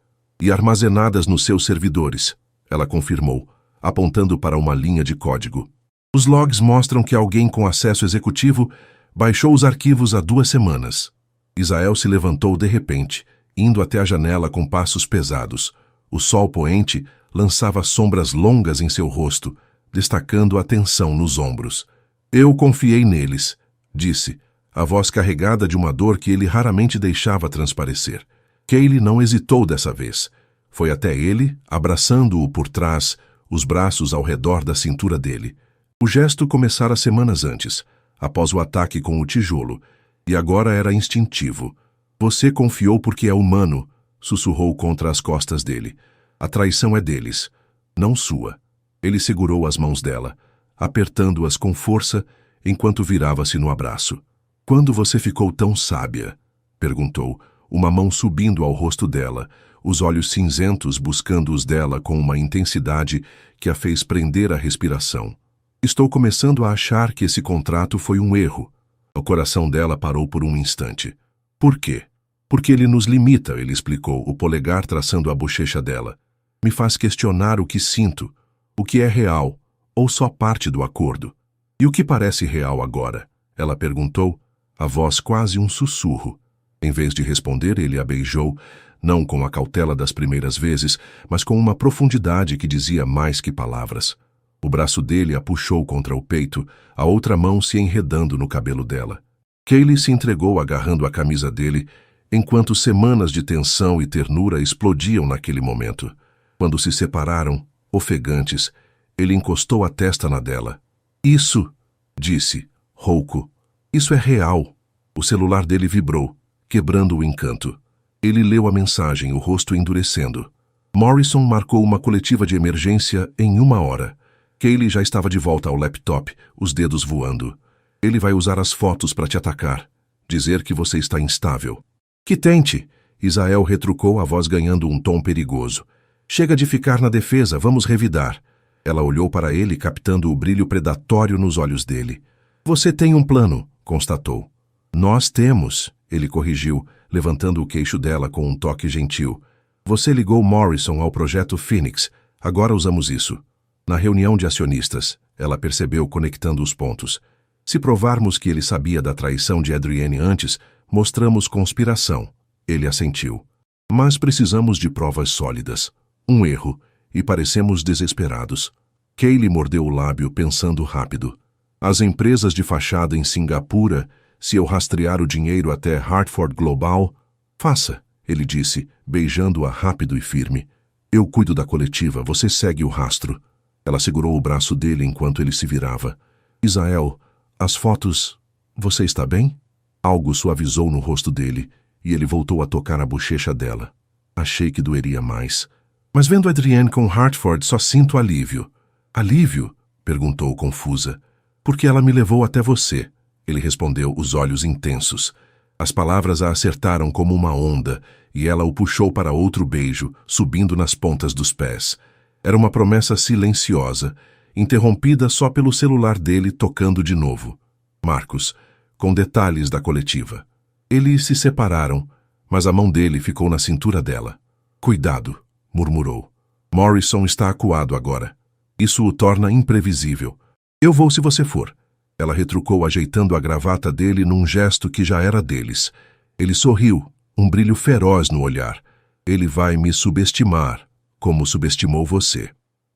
e armazenadas nos seus servidores, ela confirmou, apontando para uma linha de código. Os logs mostram que alguém com acesso executivo baixou os arquivos há 2 semanas. Israel se levantou de repente, indo até a janela com passos pesados. O sol poente lançava sombras longas em seu rosto, destacando a tensão nos ombros. Eu confiei neles, disse, a voz carregada de uma dor que ele raramente deixava transparecer. Kaylee não hesitou dessa vez. Foi até ele, abraçando-o por trás, os braços ao redor da cintura dele. O gesto começara semanas antes, após o ataque com o tijolo, E agora era instintivo. Você confiou porque é humano, sussurrou contra as costas dele. A traição é deles, não sua. Ele segurou as mãos dela, apertando-as com força, enquanto virava-se no abraço. Quando você ficou tão sábia? Perguntou, uma mão subindo ao rosto dela, os olhos cinzentos buscando os dela com uma intensidade que a fez prender a respiração. Estou começando a achar que esse contrato foi um erro. O coração dela parou por um instante. Por quê? Porque ele nos limita, ele explicou, o polegar traçando a bochecha dela. Me faz questionar o que sinto, o que é real, ou só parte do acordo. E o que parece real agora? Ela perguntou, a voz quase um sussurro. Em vez de responder, ele a beijou, não com a cautela das primeiras vezes, mas com uma profundidade que dizia mais que palavras. O braço dele a puxou contra o peito, a outra mão se enredando no cabelo dela. Kaylee se entregou agarrando a camisa dele, enquanto semanas de tensão e ternura explodiam naquele momento. Quando se separaram, ofegantes, ele encostou a testa na dela. Isso, disse, rouco, isso é real. O celular dele vibrou, quebrando o encanto. Ele leu a mensagem, o rosto endurecendo. Morrison marcou uma coletiva de emergência em 1 hora. Kaylee já estava de volta ao laptop, os dedos voando. Ele vai usar as fotos para te atacar, dizer que você está instável. Que tente, Isael retrucou, a voz ganhando um tom perigoso. Chega de ficar na defesa, vamos revidar. Ela olhou para ele, captando o brilho predatório nos olhos dele. Você tem um plano, constatou. Nós temos, ele corrigiu, levantando o queixo dela com um toque gentil. Você ligou Morrison ao projeto Phoenix, agora usamos isso. Na reunião de acionistas, ela percebeu conectando os pontos. Se provarmos que ele sabia da traição de Adrienne antes, mostramos conspiração. Ele assentiu. Mas precisamos de provas sólidas. Um erro, e parecemos desesperados. Kaylee mordeu o lábio, pensando rápido. As empresas de fachada em Singapura, se eu rastrear o dinheiro até Hartford Global... Faça, ele disse, beijando-a rápido e firme. Eu cuido da coletiva, você segue o rastro. Ela segurou o braço dele enquanto ele se virava. Isael, as fotos... Você está bem? Algo suavizou no rosto dele, e ele voltou a tocar a bochecha dela. Achei que doeria mais. Mas vendo Adrienne com Hartford, só sinto alívio. Alívio? Perguntou confusa. Porque ela me levou até você. Ele respondeu, os olhos intensos. As palavras a acertaram como uma onda, e ela o puxou para outro beijo, subindo nas pontas dos pés. Era uma promessa silenciosa, interrompida só pelo celular dele tocando de novo. Marcos, com detalhes da coletiva. Eles se separaram, mas a mão dele ficou na cintura dela. Cuidado, murmurou. Morrison está acuado agora. Isso o torna imprevisível. Eu vou se você for. Ela retrucou, ajeitando a gravata dele num gesto que já era deles. Ele sorriu, um brilho feroz no olhar. Ele vai me subestimar, como subestimou você.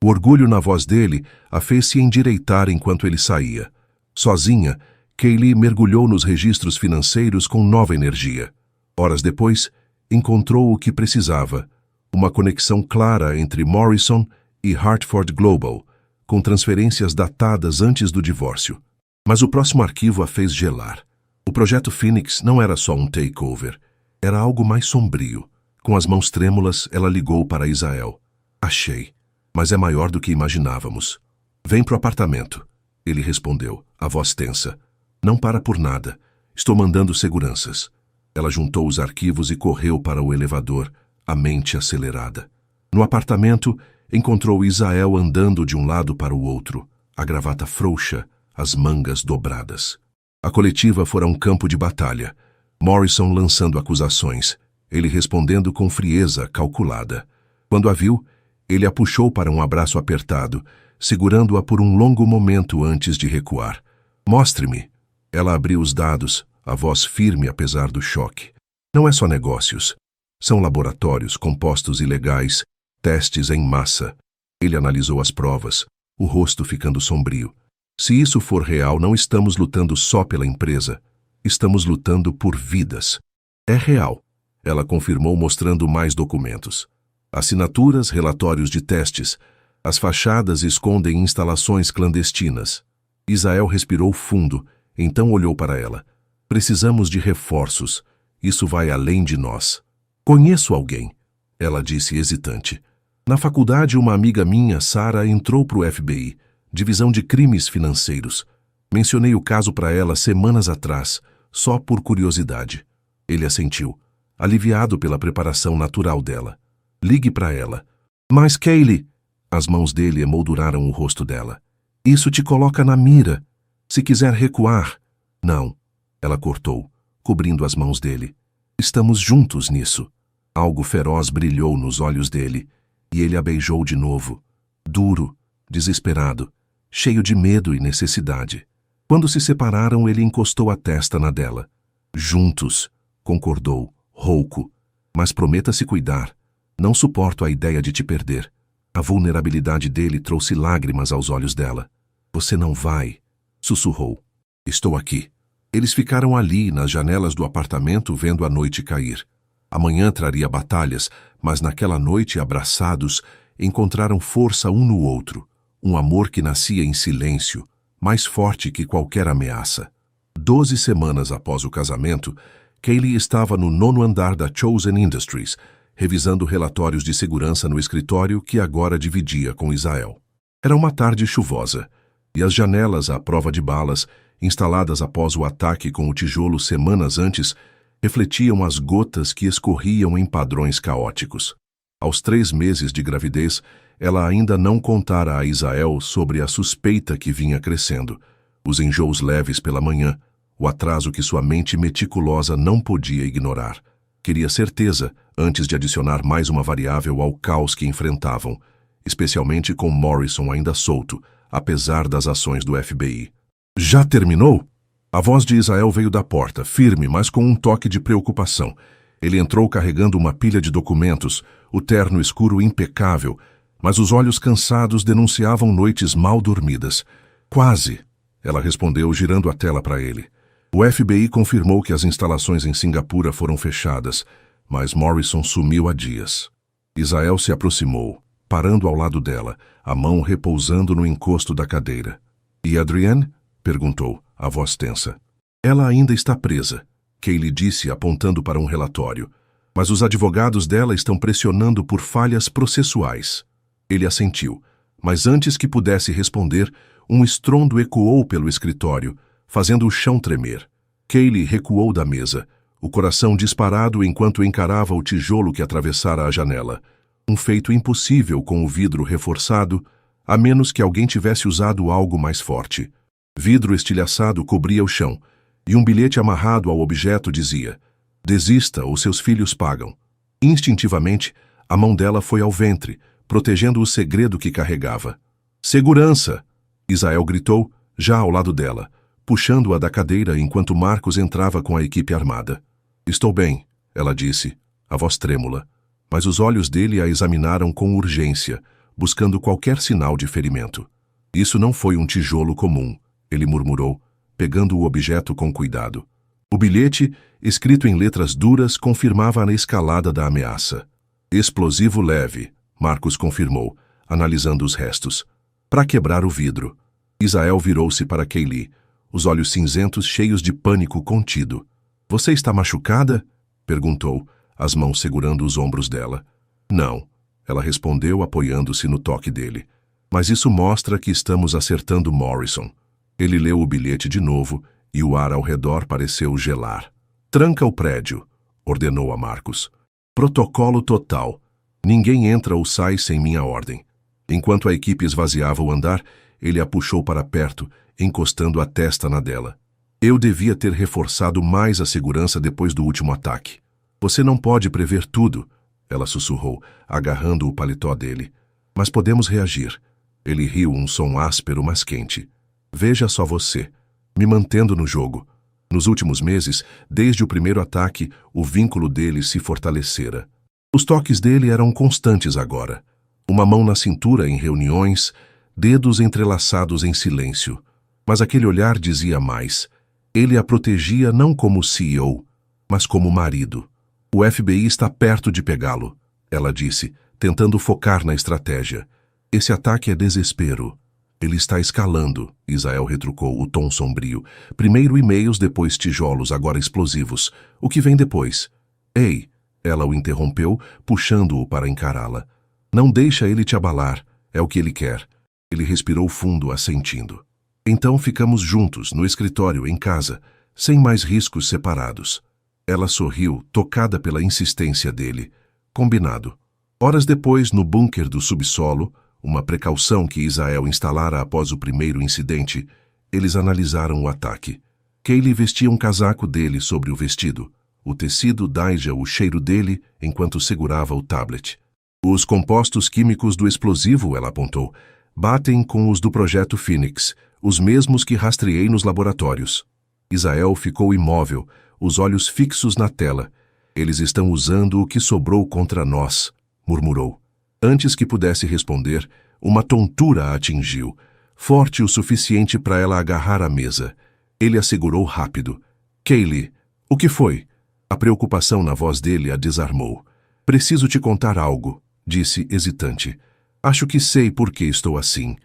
O orgulho na voz dele a fez se endireitar enquanto ele saía. Sozinha, Kaylee mergulhou nos registros financeiros com nova energia. Horas depois, encontrou o que precisava. Uma conexão clara entre Morrison e Hartford Global, com transferências datadas antes do divórcio. Mas o próximo arquivo a fez gelar. O projeto Phoenix não era só um takeover. Era algo mais sombrio. Com as mãos trêmulas, ela ligou para Isael. Achei, mas é maior do que imaginávamos. Vem pro apartamento. Ele respondeu, a voz tensa. Não para por nada. Estou mandando seguranças. Ela juntou os arquivos e correu para o elevador, a mente acelerada. No apartamento, encontrou Isael andando de um lado para o outro, a gravata frouxa, as mangas dobradas. A coletiva fora um campo de batalha. Morrison lançando acusações, ele respondendo com frieza calculada. Quando a viu, ele a puxou para um abraço apertado, segurando-a por um longo momento antes de recuar. Mostre-me. Ela abriu os dados, a voz firme apesar do choque. Não é só negócios. São laboratórios, compostos ilegais, testes em massa. Ele analisou as provas, o rosto ficando sombrio. Se isso for real, não estamos lutando só pela empresa. Estamos lutando por vidas. É real. Ela confirmou mostrando mais documentos. Assinaturas, relatórios de testes. As fachadas escondem instalações clandestinas. Isael respirou fundo, então olhou para ela. Precisamos de reforços. Isso vai além de nós. Conheço alguém, ela disse hesitante. Na faculdade, uma amiga minha, Sarah, entrou para o FBI, Divisão de Crimes Financeiros. Mencionei o caso para ela semanas atrás, só por curiosidade. Ele assentiu, aliviado pela preparação natural dela. Ligue para ela. Mas, Kaylee... As mãos dele emolduraram o rosto dela. Isso te coloca na mira. Se quiser recuar... Não. Ela cortou, cobrindo as mãos dele. Estamos juntos nisso. Algo feroz brilhou nos olhos dele, e ele a beijou de novo. Duro, desesperado, cheio de medo e necessidade. Quando se separaram, ele encostou a testa na dela. Juntos, concordou, rouco. Mas prometa se cuidar. Não suporto a ideia de te perder. A vulnerabilidade dele trouxe lágrimas aos olhos dela. Você não vai, sussurrou. Estou aqui. Eles ficaram ali, nas janelas do apartamento, vendo a noite cair. Amanhã traria batalhas, mas naquela noite, abraçados, encontraram força um no outro. Um amor que nascia em silêncio, mais forte que qualquer ameaça. 12 semanas após o casamento, Kaylee estava no 9º andar da Chosen Industries, revisando relatórios de segurança no escritório que agora dividia com Israel. Era uma tarde chuvosa, e as janelas à prova de balas, instaladas após o ataque com o tijolo semanas antes, refletiam as gotas que escorriam em padrões caóticos. Aos 3 meses de gravidez, ela ainda não contara a Israel sobre a suspeita que vinha crescendo, os enjoos leves pela manhã, o atraso que sua mente meticulosa não podia ignorar. Queria certeza antes de adicionar mais uma variável ao caos que enfrentavam, especialmente com Morrison ainda solto, apesar das ações do FBI. Já terminou? A voz de Israel veio da porta, firme, mas com um toque de preocupação. Ele entrou carregando uma pilha de documentos, o terno escuro impecável, mas os olhos cansados denunciavam noites mal dormidas. Quase, ela respondeu, girando a tela para ele. O FBI confirmou que as instalações em Singapura foram fechadas, mas Morrison sumiu há dias. Israel se aproximou, parando ao lado dela, a mão repousando no encosto da cadeira. E Adrienne? Perguntou, a voz tensa. Ela ainda está presa, Kaylee disse, apontando para um relatório. Mas os advogados dela estão pressionando por falhas processuais. Ele assentiu, mas antes que pudesse responder, um estrondo ecoou pelo escritório, fazendo o chão tremer. Kaylee recuou da mesa, o coração disparado enquanto encarava o tijolo que atravessara a janela. Um feito impossível com o vidro reforçado, a menos que alguém tivesse usado algo mais forte. Vidro estilhaçado cobria o chão, e um bilhete amarrado ao objeto dizia: "Desista ou seus filhos pagam." Instintivamente, a mão dela foi ao ventre, protegendo o segredo que carregava. "Segurança!" Israel gritou, já ao lado dela, puxando-a da cadeira enquanto Marcos entrava com a equipe armada. "Estou bem", ela disse, a voz trêmula, mas os olhos dele a examinaram com urgência, buscando qualquer sinal de ferimento. "Isso não foi um tijolo comum", ele murmurou, pegando o objeto com cuidado. O bilhete, escrito em letras duras, confirmava a escalada da ameaça. "Explosivo leve", Marcos confirmou, analisando os restos. "Para quebrar o vidro." Israel virou-se para Kaylee, os olhos cinzentos cheios de pânico contido. "Você está machucada?" perguntou, as mãos segurando os ombros dela. "Não", ela respondeu, apoiando-se no toque dele. "Mas isso mostra que estamos acertando Morrison." Ele leu o bilhete de novo e o ar ao redor pareceu gelar. "Tranca o prédio", ordenou a Marcos. "Protocolo total. Ninguém entra ou sai sem minha ordem." Enquanto a equipe esvaziava o andar, ele a puxou para perto, encostando a testa na dela. "Eu devia ter reforçado mais a segurança depois do último ataque." "Você não pode prever tudo", ela sussurrou, agarrando o paletó dele. "Mas podemos reagir." Ele riu, um som áspero, mas quente. "Veja só você, me mantendo no jogo." Nos últimos meses, desde o primeiro ataque, o vínculo deles se fortalecera. Os toques dele eram constantes agora. Uma mão na cintura em reuniões, dedos entrelaçados em silêncio. Mas aquele olhar dizia mais. Ele a protegia não como CEO, mas como marido. "O FBI está perto de pegá-lo", ela disse, tentando focar na estratégia. "Esse ataque é desespero." Ele está escalando, Israel retrucou, o tom sombrio. Primeiro e-mails, depois tijolos, agora explosivos. O que vem depois? Ei, ela o interrompeu, puxando-o para encará-la. Não deixa ele te abalar, é o que ele quer. Ele respirou fundo, assentindo. Então ficamos juntos, no escritório, em casa, sem mais riscos separados. Ela sorriu, tocada pela insistência dele. Combinado. Horas depois, no bunker do subsolo, uma precaução que Israel instalara após o primeiro incidente, eles analisaram o ataque. Kaylee vestia um casaco dele sobre o vestido. O tecido daija o cheiro dele enquanto segurava o tablet. Os compostos químicos do explosivo, ela apontou, batem com os do Projeto Phoenix, os mesmos que rastreei nos laboratórios. Israel ficou imóvel, os olhos fixos na tela. Eles estão usando o que sobrou contra nós, murmurou. Antes que pudesse responder, uma tontura a atingiu, forte o suficiente para ela agarrar a mesa. Ele a segurou rápido. Kaylee, o que foi? A preocupação na voz dele a desarmou. Preciso te contar algo, disse hesitante. Acho que sei por que estou assim.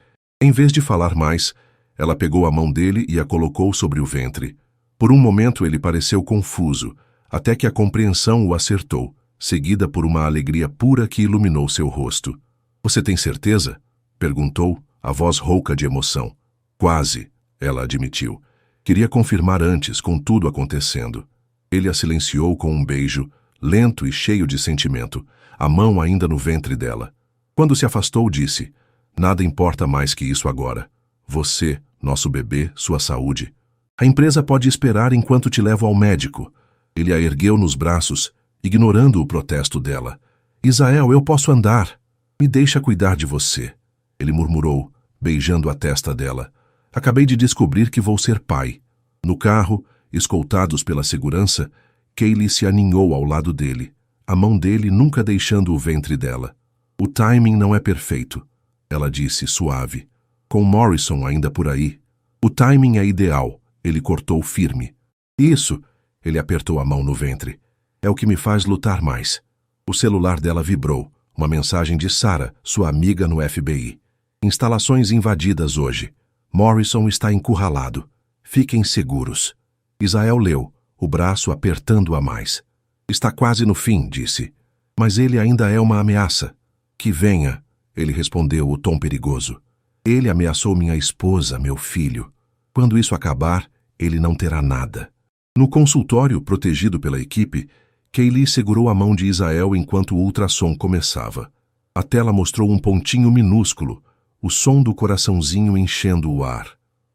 Em vez de falar mais, ela pegou a mão dele e a colocou sobre o ventre. Por um momento ele pareceu confuso, até que a compreensão o acertou, seguida por uma alegria pura que iluminou seu rosto. Você tem certeza? Perguntou, a voz rouca de emoção. Quase, ela admitiu. Queria confirmar antes, com tudo acontecendo. Ele a silenciou com um beijo, lento e cheio de sentimento, a mão ainda no ventre dela. Quando se afastou, disse, nada importa mais que isso agora. Você, nosso bebê, sua saúde. A empresa pode esperar enquanto te levo ao médico. Ele a ergueu nos braços, ignorando o protesto dela. Israel, eu posso andar. Me deixa cuidar de você. Ele murmurou, beijando a testa dela. Acabei de descobrir que vou ser pai. No carro, escoltados pela segurança, Kaylee se aninhou ao lado dele, a mão dele nunca deixando o ventre dela. O timing não é perfeito, ela disse, suave. Com Morrison ainda por aí. O timing é ideal, ele cortou firme. Isso, ele apertou a mão no ventre. É o que me faz lutar mais. O celular dela vibrou, uma mensagem de Sarah, sua amiga no FBI. Instalações invadidas hoje. Morrison está encurralado. Fiquem seguros. Israel leu, o braço apertando-a mais. Está quase no fim, disse. Mas ele ainda é uma ameaça. Que venha, ele respondeu, o tom perigoso. Ele ameaçou minha esposa, meu filho. Quando isso acabar, ele não terá nada. No consultório, protegido pela equipe, Kaylee segurou a mão de Israel enquanto o ultrassom começava. A tela mostrou um pontinho minúsculo, o som do coraçãozinho enchendo o ar.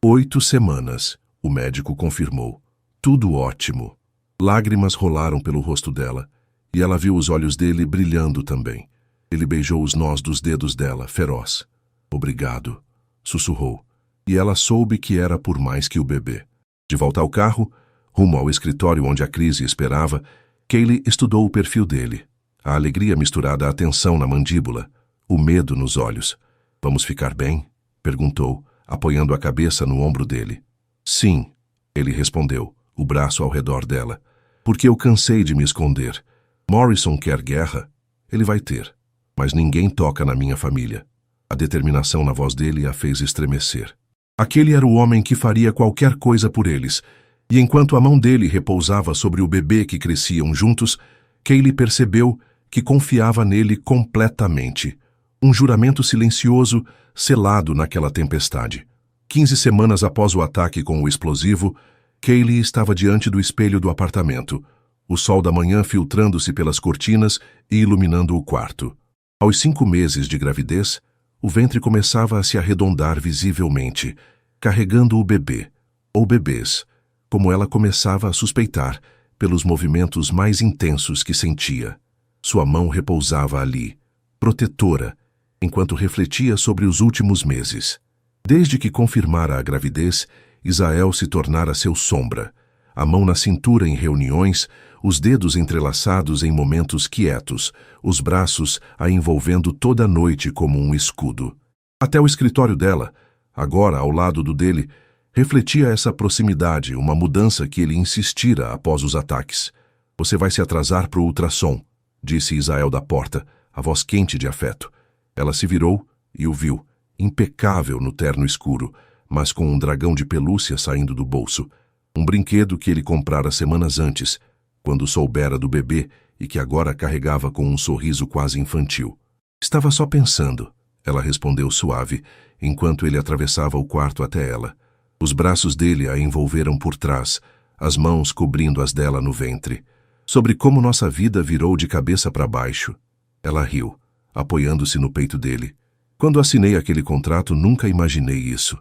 8 semanas, o médico confirmou. Tudo ótimo. Lágrimas rolaram pelo rosto dela, e ela viu os olhos dele brilhando também. Ele beijou os nós dos dedos dela, feroz. Obrigado, sussurrou, e ela soube que era por mais que o bebê. De volta ao carro, rumo ao escritório onde a crise esperava, Kaylee estudou o perfil dele. A alegria misturada à tensão na mandíbula, o medo nos olhos. Vamos ficar bem? Perguntou, apoiando a cabeça no ombro dele. Sim, ele respondeu, o braço ao redor dela. Porque eu cansei de me esconder. Morrison quer guerra? Ele vai ter. Mas ninguém toca na minha família. A determinação na voz dele a fez estremecer. Aquele era o homem que faria qualquer coisa por eles, e enquanto a mão dele repousava sobre o bebê que cresciam juntos, Kaylee percebeu que confiava nele completamente. Um juramento silencioso, selado naquela tempestade. 15 semanas após o ataque com o explosivo, Kaylee estava diante do espelho do apartamento, o sol da manhã filtrando-se pelas cortinas e iluminando o quarto. Aos 5 meses de gravidez, o ventre começava a se arredondar visivelmente, carregando o bebê, ou bebês, como ela começava a suspeitar, pelos movimentos mais intensos que sentia. Sua mão repousava ali, protetora, enquanto refletia sobre os últimos meses. Desde que confirmara a gravidez, Israel se tornara seu sombra, a mão na cintura em reuniões, os dedos entrelaçados em momentos quietos, os braços a envolvendo toda a noite como um escudo. Até o escritório dela, agora ao lado do dele, refletia essa proximidade, uma mudança que ele insistira após os ataques. Você vai se atrasar para o ultrassom, disse Israel da porta, a voz quente de afeto. Ela se virou e o viu, impecável no terno escuro, mas com um dragão de pelúcia saindo do bolso. Um brinquedo que ele comprara semanas antes, quando soubera do bebê e que agora carregava com um sorriso quase infantil. Estava só pensando, ela respondeu suave, enquanto ele atravessava o quarto até ela. Os braços dele a envolveram por trás, as mãos cobrindo as dela no ventre. Sobre como nossa vida virou de cabeça para baixo. Ela riu, apoiando-se no peito dele. Quando assinei aquele contrato, nunca imaginei isso.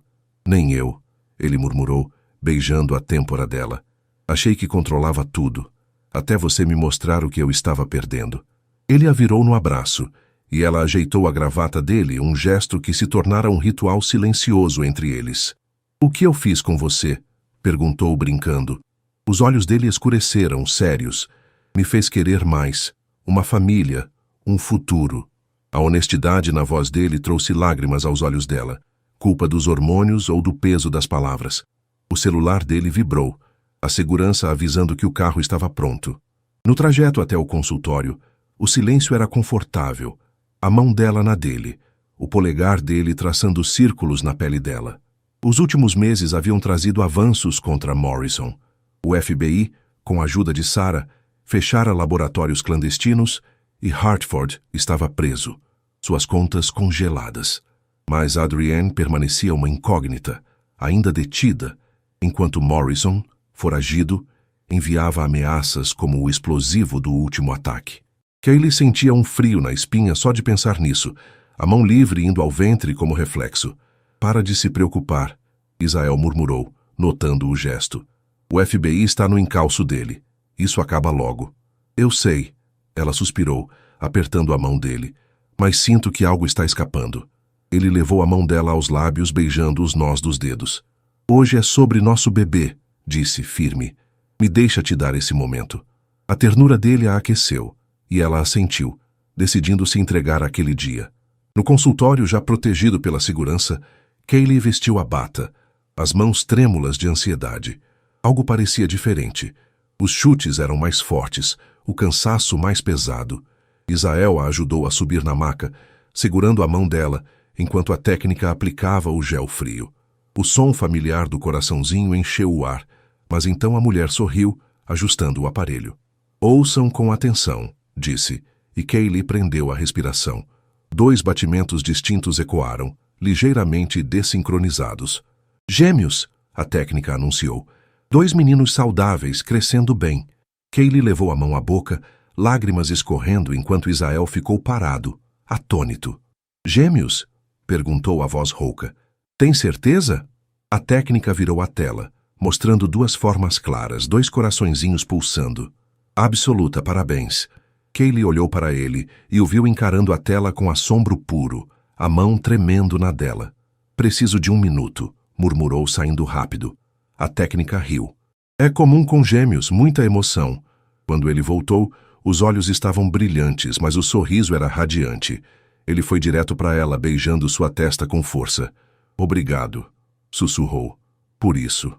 Nem eu, ele murmurou, beijando a têmpora dela. Achei que controlava tudo, até você me mostrar o que eu estava perdendo. Ele a virou no abraço, e ela ajeitou a gravata dele, um gesto que se tornara um ritual silencioso entre eles. O que eu fiz com você? Perguntou brincando. Os olhos dele escureceram, sérios. Me fez querer mais. Uma família, um futuro. A honestidade na voz dele trouxe lágrimas aos olhos dela. Culpa dos hormônios ou do peso das palavras. O celular dele vibrou, a segurança avisando que o carro estava pronto. No trajeto até o consultório, o silêncio era confortável. A mão dela na dele, o polegar dele traçando círculos na pele dela. Os últimos meses haviam trazido avanços contra Morrison. O FBI, com a ajuda de Sarah, fechara laboratórios clandestinos e Hartford estava preso, suas contas congeladas. Mas Adrienne permanecia uma incógnita, ainda detida, enquanto Morrison, foragido, enviava ameaças como o explosivo do último ataque. Kaylee sentia um frio na espinha só de pensar nisso, a mão livre indo ao ventre como reflexo. Para de se preocupar, Israel murmurou, notando o gesto. O FBI está no encalço dele. Isso acaba logo. Eu sei, ela suspirou, apertando a mão dele, mas sinto que algo está escapando. Ele levou a mão dela aos lábios, beijando os nós dos dedos. Hoje é sobre nosso bebê, disse, firme. Me deixa te dar esse momento. A ternura dele a aqueceu, e ela assentiu, decidindo se entregar àquele dia. No consultório, já protegido pela segurança, Kaylee vestiu a bata, as mãos trêmulas de ansiedade. Algo parecia diferente. Os chutes eram mais fortes, o cansaço mais pesado. Israel a ajudou a subir na maca, segurando a mão dela, enquanto a técnica aplicava o gel frio. O som familiar do coraçãozinho encheu o ar, mas então a mulher sorriu, ajustando o aparelho. Ouçam com atenção, disse, e Kaylee prendeu a respiração. 2 batimentos distintos ecoaram, ligeiramente desincronizados. Gêmeos, a técnica anunciou. 2 meninos saudáveis, crescendo bem. Kaylee levou a mão à boca, lágrimas escorrendo enquanto Israel ficou parado, atônito. Gêmeos? Perguntou a voz rouca. Tem certeza? A técnica virou a tela, mostrando 2 formas claras, 2 coraçõezinhos pulsando. Absoluta, parabéns. Kaylee olhou para ele e o viu encarando a tela com assombro puro, a mão tremendo na dela. Preciso de 1 minuto, murmurou saindo rápido. A técnica riu. É comum com gêmeos, muita emoção. Quando ele voltou, os olhos estavam brilhantes, mas o sorriso era radiante. Ele foi direto para ela, beijando sua testa com força. Obrigado, sussurrou. Por isso.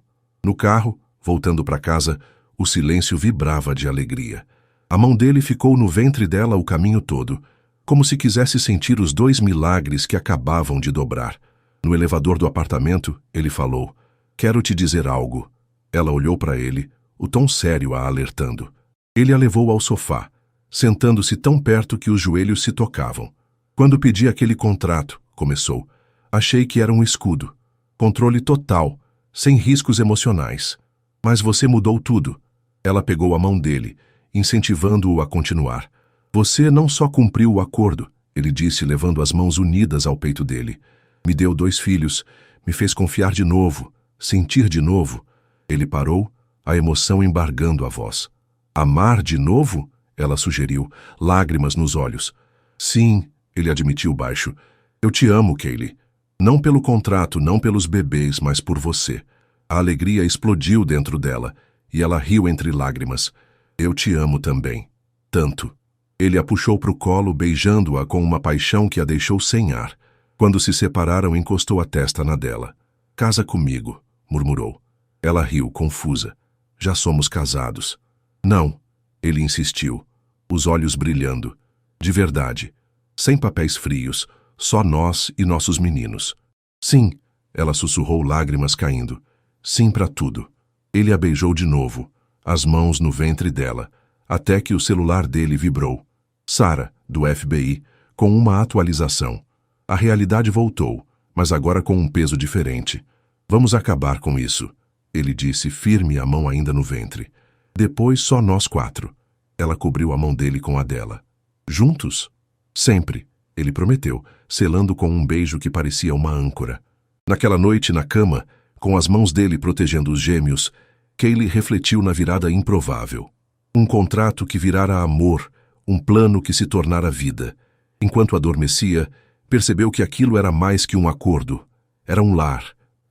No carro, voltando para casa, o silêncio vibrava de alegria. A mão dele ficou no ventre dela o caminho todo, como se quisesse sentir os 2 milagres que acabavam de dobrar. No elevador do apartamento, ele falou, quero te dizer algo. Ela olhou para ele, o tom sério a alertando. Ele a levou ao sofá, sentando-se tão perto que os joelhos se tocavam. Quando pedi aquele contrato, começou, achei que era um escudo. Controle total, sem riscos emocionais. Mas você mudou tudo. Ela pegou a mão dele, incentivando-o a continuar. Você não só cumpriu o acordo, ele disse, levando as mãos unidas ao peito dele. Me deu 2 filhos, me fez confiar de novo, sentir de novo. Ele parou, a emoção embargando a voz. Amar de novo? Ela sugeriu, lágrimas nos olhos. Sim, ele admitiu baixo. Eu te amo, Kaylee. Não pelo contrato, não pelos bebês, mas por você. A alegria explodiu dentro dela, e ela riu entre lágrimas. Eu te amo também. Tanto. Ele a puxou para o colo, beijando-a com uma paixão que a deixou sem ar. Quando se separaram, encostou a testa na dela. Casa comigo, murmurou. Ela riu, confusa. Já somos casados. Não, ele insistiu, os olhos brilhando. De verdade. Sem papéis frios, só nós e nossos meninos. Sim, ela sussurrou, lágrimas caindo. Sim para tudo. Ele a beijou de novo, as mãos no ventre dela, até que o celular dele vibrou. Sarah, do FBI, com uma atualização. A realidade voltou, mas agora com um peso diferente. Vamos acabar com isso, ele disse, firme, a mão ainda no ventre. Depois só nós 4. Ela cobriu a mão dele com a dela. Juntos? Sempre, ele prometeu, selando com um beijo que parecia uma âncora. Naquela noite, na cama, com as mãos dele protegendo os gêmeos, Kaylee refletiu na virada improvável. Um contrato que virara amor, um plano que se tornara vida. Enquanto adormecia, percebeu que aquilo era mais que um acordo. Era um lar.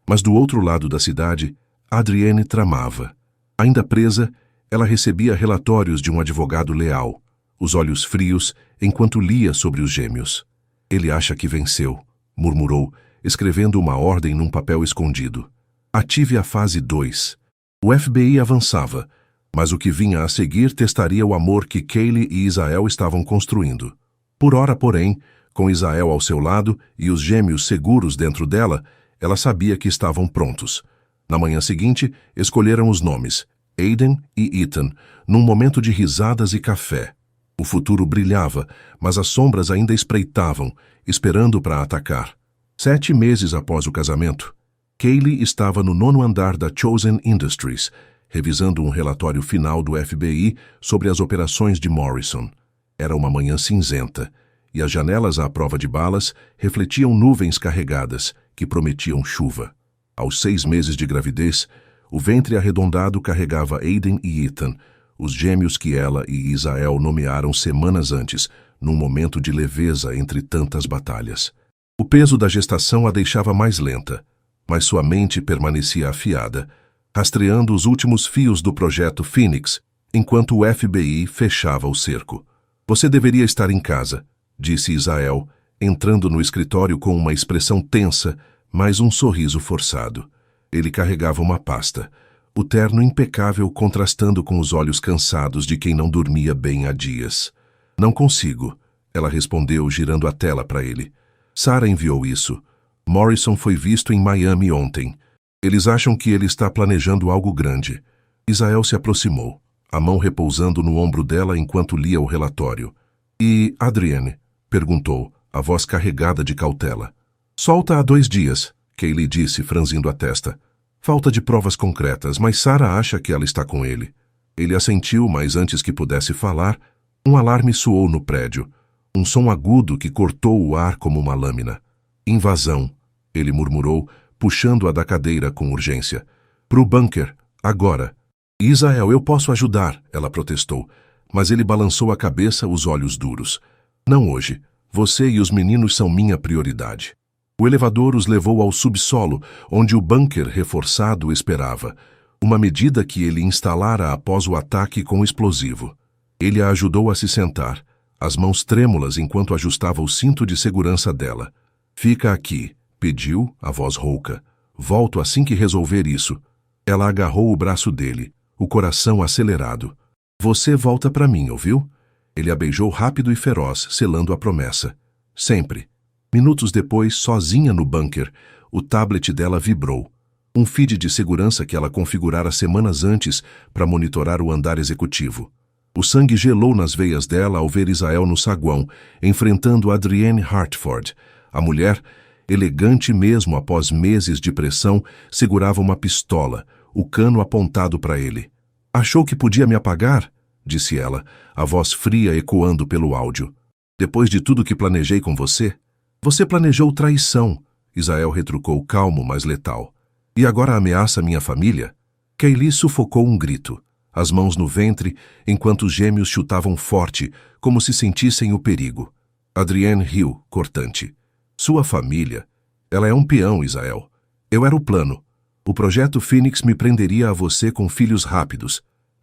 Mas do outro lado da cidade, Adrienne tramava. Ainda presa, ela recebia relatórios de um advogado leal, os olhos frios enquanto lia sobre os gêmeos. Ele acha que venceu, murmurou, escrevendo uma ordem num papel escondido. Ative a fase 2. O FBI avançava, mas o que vinha a seguir testaria o amor que Kaylee e Israel estavam construindo. Por ora, porém, com Israel ao seu lado e os gêmeos seguros dentro dela, ela sabia que estavam prontos. Na manhã seguinte, escolheram os nomes, Aiden e Ethan, num momento de risadas e café. O futuro brilhava, mas as sombras ainda espreitavam, esperando para atacar. 7 meses após o casamento, Kaylee estava no 9º andar da Chosen Industries, revisando um relatório final do FBI sobre as operações de Morrison. Era uma manhã cinzenta, e as janelas à prova de balas refletiam nuvens carregadas, que prometiam chuva. Aos 6 meses de gravidez, o ventre arredondado carregava Aiden e Ethan, os gêmeos que ela e Israel nomearam semanas antes, num momento de leveza entre tantas batalhas. O peso da gestação a deixava mais lenta, mas sua mente permanecia afiada, rastreando os últimos fios do projeto Phoenix, enquanto o FBI fechava o cerco. Você deveria estar em casa, disse Israel, entrando no escritório com uma expressão tensa, mas um sorriso forçado. Ele carregava uma pasta, o terno impecável contrastando com os olhos cansados de quem não dormia bem há dias. Não consigo, ela respondeu, girando a tela para ele. Sarah enviou isso. Morrison foi visto em Miami ontem. Eles acham que ele está planejando algo grande. Israel se aproximou, a mão repousando no ombro dela enquanto lia o relatório. E Adrienne? Perguntou, a voz carregada de cautela. Solta há 2 dias, Kaylee disse, franzindo a testa. Falta de provas concretas, mas Sarah acha que ela está com ele. Ele assentiu, mas antes que pudesse falar, um alarme soou no prédio. Um som agudo que cortou o ar como uma lâmina. Invasão, ele murmurou, puxando-a da cadeira com urgência. Pro bunker, agora. Israel, eu posso ajudar, ela protestou, mas ele balançou a cabeça, os olhos duros. Não hoje. Você e os meninos são minha prioridade. O elevador os levou ao subsolo, onde o bunker reforçado esperava, uma medida que ele instalara após o ataque com explosivo. Ele a ajudou a se sentar, as mãos trêmulas enquanto ajustava o cinto de segurança dela. Fica aqui, pediu, a voz rouca. Volto assim que resolver isso. Ela agarrou o braço dele, o coração acelerado. Você volta para mim, ouviu? Ele a beijou rápido e feroz, selando a promessa. Sempre. Minutos depois, sozinha no bunker, o tablet dela vibrou. Um feed de segurança que ela configurara semanas antes para monitorar o andar executivo. O sangue gelou nas veias dela ao ver Israel no saguão, enfrentando Adrienne Hartford. A mulher, elegante mesmo após meses de pressão, segurava uma pistola, o cano apontado para ele. Achou que podia me apagar? Disse ela, a voz fria ecoando pelo áudio. Depois de tudo que planejei com você? Você planejou traição, Israel retrucou calmo, mas letal. E agora ameaça minha família? Kaylee sufocou um grito, as mãos no ventre, enquanto os gêmeos chutavam forte, como se sentissem o perigo. Adrienne riu, cortante. Sua família? Ela é um peão, Israel. Eu era o plano. O projeto Phoenix me prenderia a você com filhos rápidos.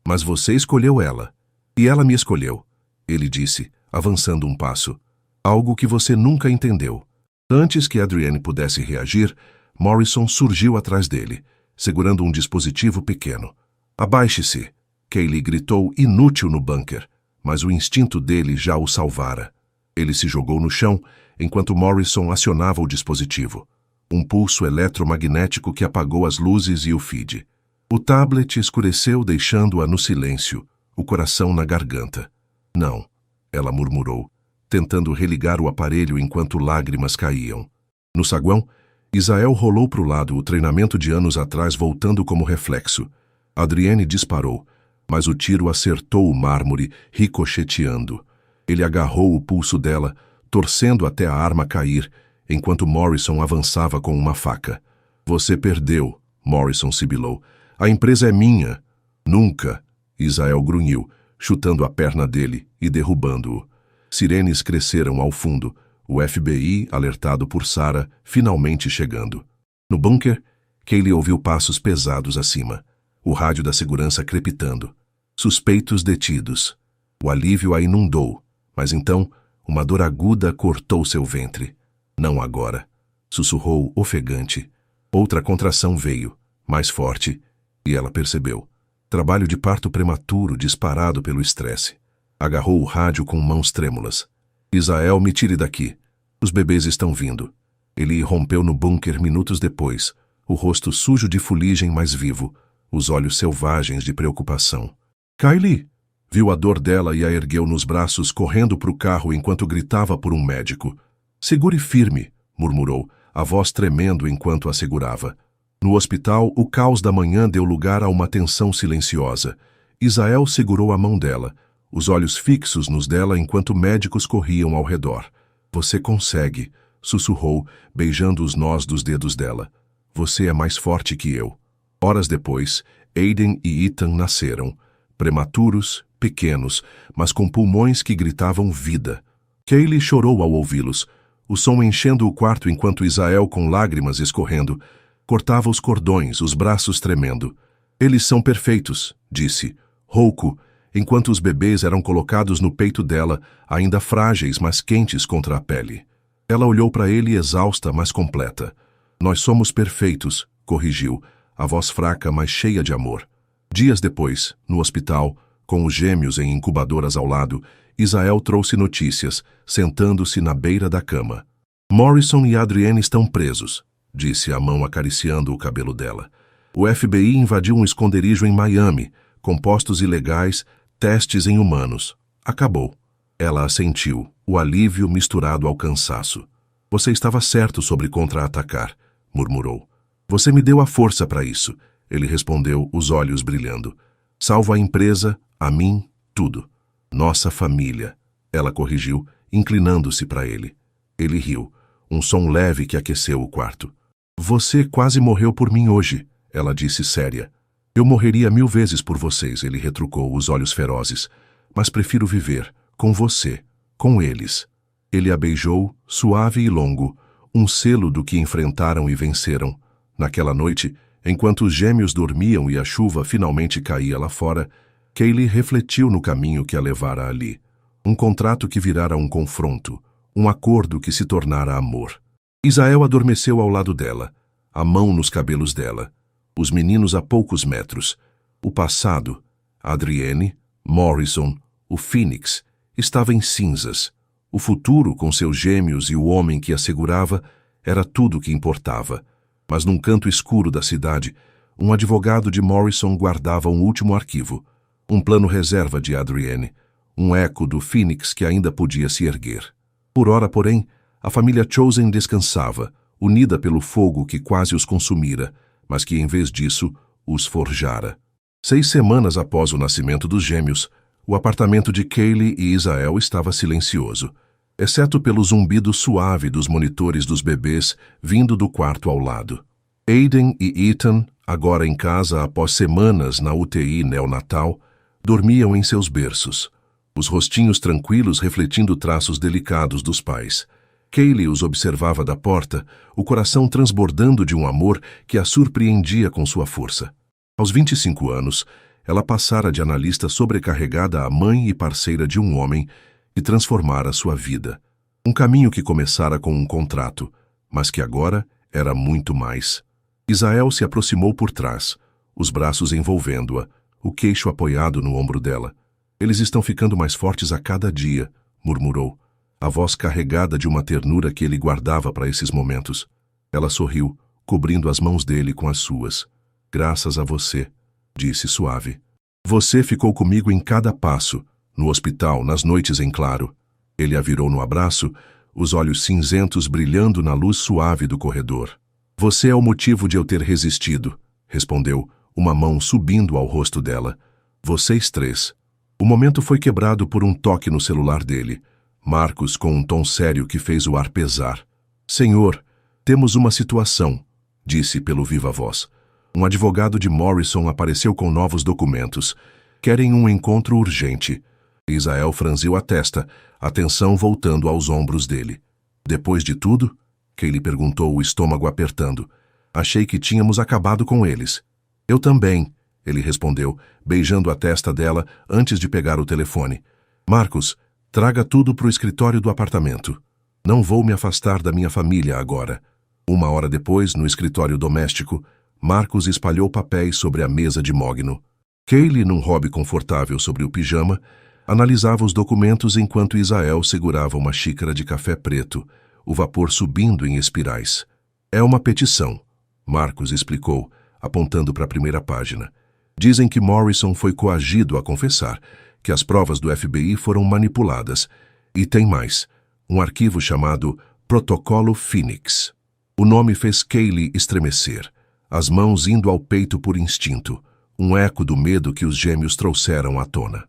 Mas você escolheu ela. E ela me escolheu, ele disse, avançando um passo. Algo que você nunca entendeu. Antes que Adrienne pudesse reagir, Morrison surgiu atrás dele, segurando um dispositivo pequeno. Abaixe-se, Kaylee gritou, inútil no bunker, mas o instinto dele já o salvara. Ele se jogou no chão, enquanto Morrison acionava o dispositivo. Um pulso eletromagnético que apagou as luzes e o feed. O tablet escureceu, deixando-a no silêncio, o coração na garganta. Não, ela murmurou, tentando religar o aparelho enquanto lágrimas caíam. No saguão, Isael rolou para o lado, o treinamento de anos atrás voltando como reflexo. Adrienne disparou, mas o tiro acertou o mármore, ricocheteando. Ele agarrou o pulso dela, torcendo até a arma cair, enquanto Morrison avançava com uma faca. Você perdeu, Morrison sibilou. A empresa é minha. Nunca, Isael grunhiu, chutando a perna dele e derrubando-o. Sirenes cresceram ao fundo, o FBI, alertado por Sarah, finalmente chegando. No bunker, Kaylee ouviu passos pesados acima, o rádio da segurança crepitando. Suspeitos detidos. O alívio a inundou, mas então uma dor aguda cortou seu ventre. Não agora, sussurrou ofegante. Outra contração veio, mais forte, e ela percebeu. Trabalho de parto prematuro disparado pelo estresse. Agarrou o rádio com mãos trêmulas. Isael, me tire daqui. Os bebês estão vindo. Ele irrompeu no bunker minutos depois, o rosto sujo de fuligem, mas vivo, os olhos selvagens de preocupação. Kylie! Viu a dor dela e a ergueu nos braços, correndo para o carro enquanto gritava por um médico. Segure firme, murmurou, a voz tremendo enquanto a segurava. No hospital, o caos da manhã deu lugar a uma tensão silenciosa. Isael segurou a mão dela, os olhos fixos nos dela enquanto médicos corriam ao redor. Você consegue, sussurrou, beijando os nós dos dedos dela. Você é mais forte que eu. Horas depois, Aiden e Ethan nasceram, prematuros, pequenos, mas com pulmões que gritavam vida. Kaylee chorou ao ouvi-los, o som enchendo o quarto enquanto Isael, com lágrimas escorrendo, cortava os cordões, os braços tremendo. Eles são perfeitos, disse, rouco, enquanto os bebês eram colocados no peito dela, ainda frágeis, mas quentes contra a pele. Ela olhou para ele exausta, mas completa. Nós somos perfeitos, corrigiu, a voz fraca, mas cheia de amor. Dias depois, no hospital, com os gêmeos em incubadoras ao lado, Isael trouxe notícias, sentando-se na beira da cama. Morrison e Adrienne estão presos, disse, a mão acariciando o cabelo dela. O FBI invadiu um esconderijo em Miami, com postos ilegais, testes em humanos. Acabou. Ela assentiu, o alívio misturado ao cansaço. Você estava certo sobre contra-atacar, murmurou. Você me deu a força para isso, ele respondeu, os olhos brilhando. Salvo a empresa, a mim, tudo. Nossa família, ela corrigiu, inclinando-se para ele. Ele riu, um som leve que aqueceu o quarto. Você quase morreu por mim hoje, ela disse séria. Eu morreria 1000 vezes por vocês, ele retrucou, os olhos ferozes. Mas prefiro viver, com você, com eles. Ele a beijou, suave e longo, um selo do que enfrentaram e venceram. Naquela noite, enquanto os gêmeos dormiam e a chuva finalmente caía lá fora, Kaylee refletiu no caminho que a levara ali. Um contrato que virara um confronto, um acordo que se tornara amor. Isael adormeceu ao lado dela, a mão nos cabelos dela. Os meninos a poucos metros. O passado, Adrienne, Morrison, o Phoenix, estava em cinzas. O futuro, com seus gêmeos e o homem que a segurava, era tudo o que importava. Mas num canto escuro da cidade, um advogado de Morrison guardava um último arquivo. Um plano reserva de Adrienne, um eco do Phoenix que ainda podia se erguer. Por ora, porém, a família Chosen descansava, unida pelo fogo que quase os consumira, mas que, em vez disso, os forjara. 6 semanas após o nascimento dos gêmeos, o apartamento de Kaylee e Isael estava silencioso, exceto pelo zumbido suave dos monitores dos bebês vindo do quarto ao lado. Aiden e Ethan, agora em casa após semanas na UTI neonatal, dormiam em seus berços, os rostinhos tranquilos refletindo traços delicados dos pais. Kaylee os observava da porta, o coração transbordando de um amor que a surpreendia com sua força. Aos 25 anos, ela passara de analista sobrecarregada a mãe e parceira de um homem que transformara sua vida. Um caminho que começara com um contrato, mas que agora era muito mais. Isael se aproximou por trás, os braços envolvendo-a, o queixo apoiado no ombro dela. Eles estão ficando mais fortes a cada dia, murmurou. a voz carregada de uma ternura que ele guardava para esses momentos. Ela sorriu, cobrindo as mãos dele com as suas. Graças a você, disse suave. Você ficou comigo em cada passo, no hospital, nas noites em claro. Ele a virou no abraço, os olhos cinzentos brilhando na luz suave do corredor. Você é o motivo de eu ter resistido, respondeu, uma mão subindo ao rosto dela. Vocês três. O momento foi quebrado por um toque no celular dele. Marcos, com um tom sério que fez o ar pesar. Senhor, temos uma situação, disse pelo viva voz. Um advogado de Morrison apareceu com novos documentos. Querem um encontro urgente. Israel franziu a testa, a tensão voltando aos ombros dele. Depois de tudo? Kaylee perguntou, o estômago apertando. Achei que tínhamos acabado com eles. Eu também, ele respondeu, beijando a testa dela antes de pegar o telefone. Marcos, traga tudo para o escritório do apartamento. Não vou me afastar da minha família agora. 1 hora depois, no escritório doméstico, Marcos espalhou papéis sobre a mesa de mogno. Kaylee, num hobby confortável sobre o pijama, analisava os documentos enquanto Israel segurava uma xícara de café preto, o vapor subindo em espirais. É uma petição, Marcos explicou, apontando para a primeira página. Dizem que Morrison foi coagido a confessar, que as provas do FBI foram manipuladas. E tem mais, um arquivo chamado Protocolo Phoenix. O nome fez Kaylee estremecer, as mãos indo ao peito por instinto, um eco do medo que os gêmeos trouxeram à tona.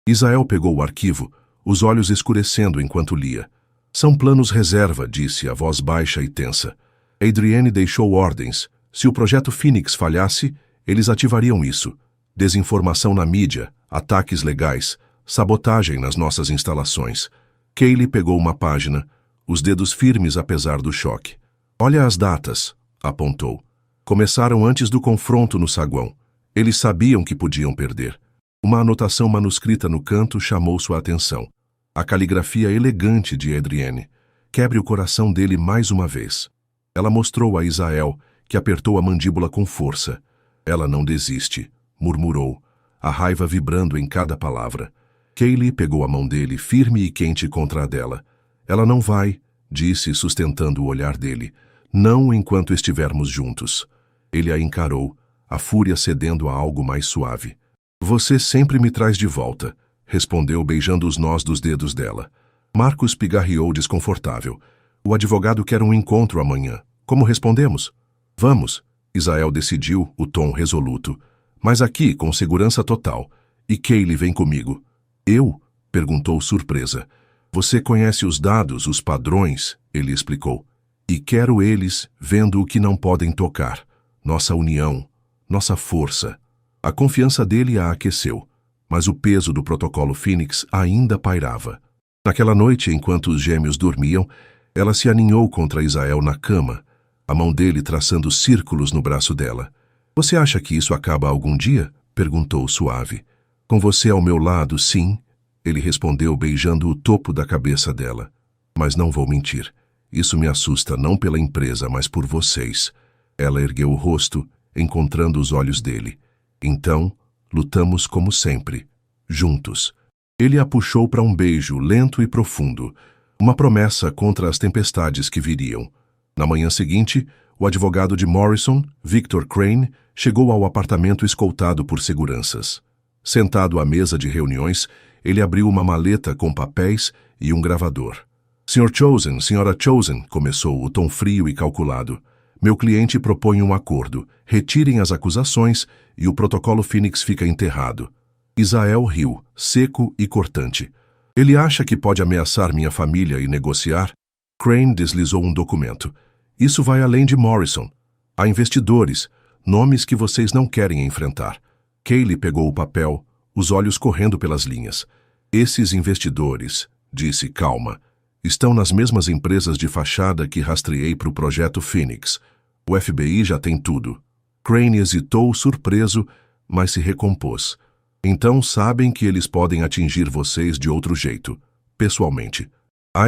Israel pegou o arquivo, os olhos escurecendo enquanto lia. São planos reserva, disse a voz baixa e tensa. Adrienne deixou ordens. Se o projeto Phoenix falhasse, eles ativariam isso. Desinformação na mídia, ataques legais, sabotagem nas nossas instalações. Kaylee pegou uma página, os dedos firmes apesar do choque. Olha as datas, apontou. Começaram antes do confronto no saguão. Eles sabiam que podiam perder. Uma anotação manuscrita no canto chamou sua atenção. A caligrafia elegante de Adrienne. Quebre o coração dele mais uma vez. Ela mostrou a Israel, que apertou a mandíbula com força. Ela não desiste, murmurou, a raiva vibrando em cada palavra. Kaylee pegou a mão dele, firme e quente contra a dela. Ela não vai, disse, sustentando o olhar dele. Não enquanto estivermos juntos. Ele a encarou, a fúria cedendo a algo mais suave. Você sempre me traz de volta, respondeu beijando os nós dos dedos dela. Marcos pigarreou desconfortável. O advogado quer um encontro amanhã. Como respondemos? Vamos, Israel decidiu, o tom resoluto. Mas aqui, com segurança total. E Kaylee vem comigo. Eu? Perguntou surpresa. Você conhece os dados, os padrões, ele explicou. E quero eles vendo o que não podem tocar. Nossa união, nossa força. A confiança dele a aqueceu, mas o peso do protocolo Phoenix ainda pairava. Naquela noite, enquanto os gêmeos dormiam, ela se aninhou contra Israel na cama, a mão dele traçando círculos no braço dela. Você acha que isso acaba algum dia? Perguntou suave. Com você ao meu lado, sim, ele respondeu beijando o topo da cabeça dela. Mas não vou mentir. Isso me assusta não pela empresa, mas por vocês. Ela ergueu o rosto, encontrando os olhos dele. Então, lutamos como sempre, juntos. Ele a puxou para um beijo lento e profundo, uma promessa contra as tempestades que viriam. Na manhã seguinte, o advogado de Morrison, Victor Crane, chegou ao apartamento escoltado por seguranças. Sentado à mesa de reuniões, ele abriu uma maleta com papéis e um gravador. Sr. Chosen, Sra. Chosen, começou o tom frio e calculado. Meu cliente propõe um acordo. Retirem as acusações e o protocolo Phoenix fica enterrado. Israel riu, seco e cortante. Ele acha que pode ameaçar minha família e negociar? Crane deslizou um documento. Isso vai além de Morrison. Há investidores, nomes que vocês não querem enfrentar. Kaylee pegou o papel, os olhos correndo pelas linhas. Esses investidores, disse calma, estão nas mesmas empresas de fachada que rastreei para o projeto Phoenix. O FBI já tem tudo. Crane hesitou, surpreso, mas se recompôs. Então sabem que eles podem atingir vocês de outro jeito, pessoalmente.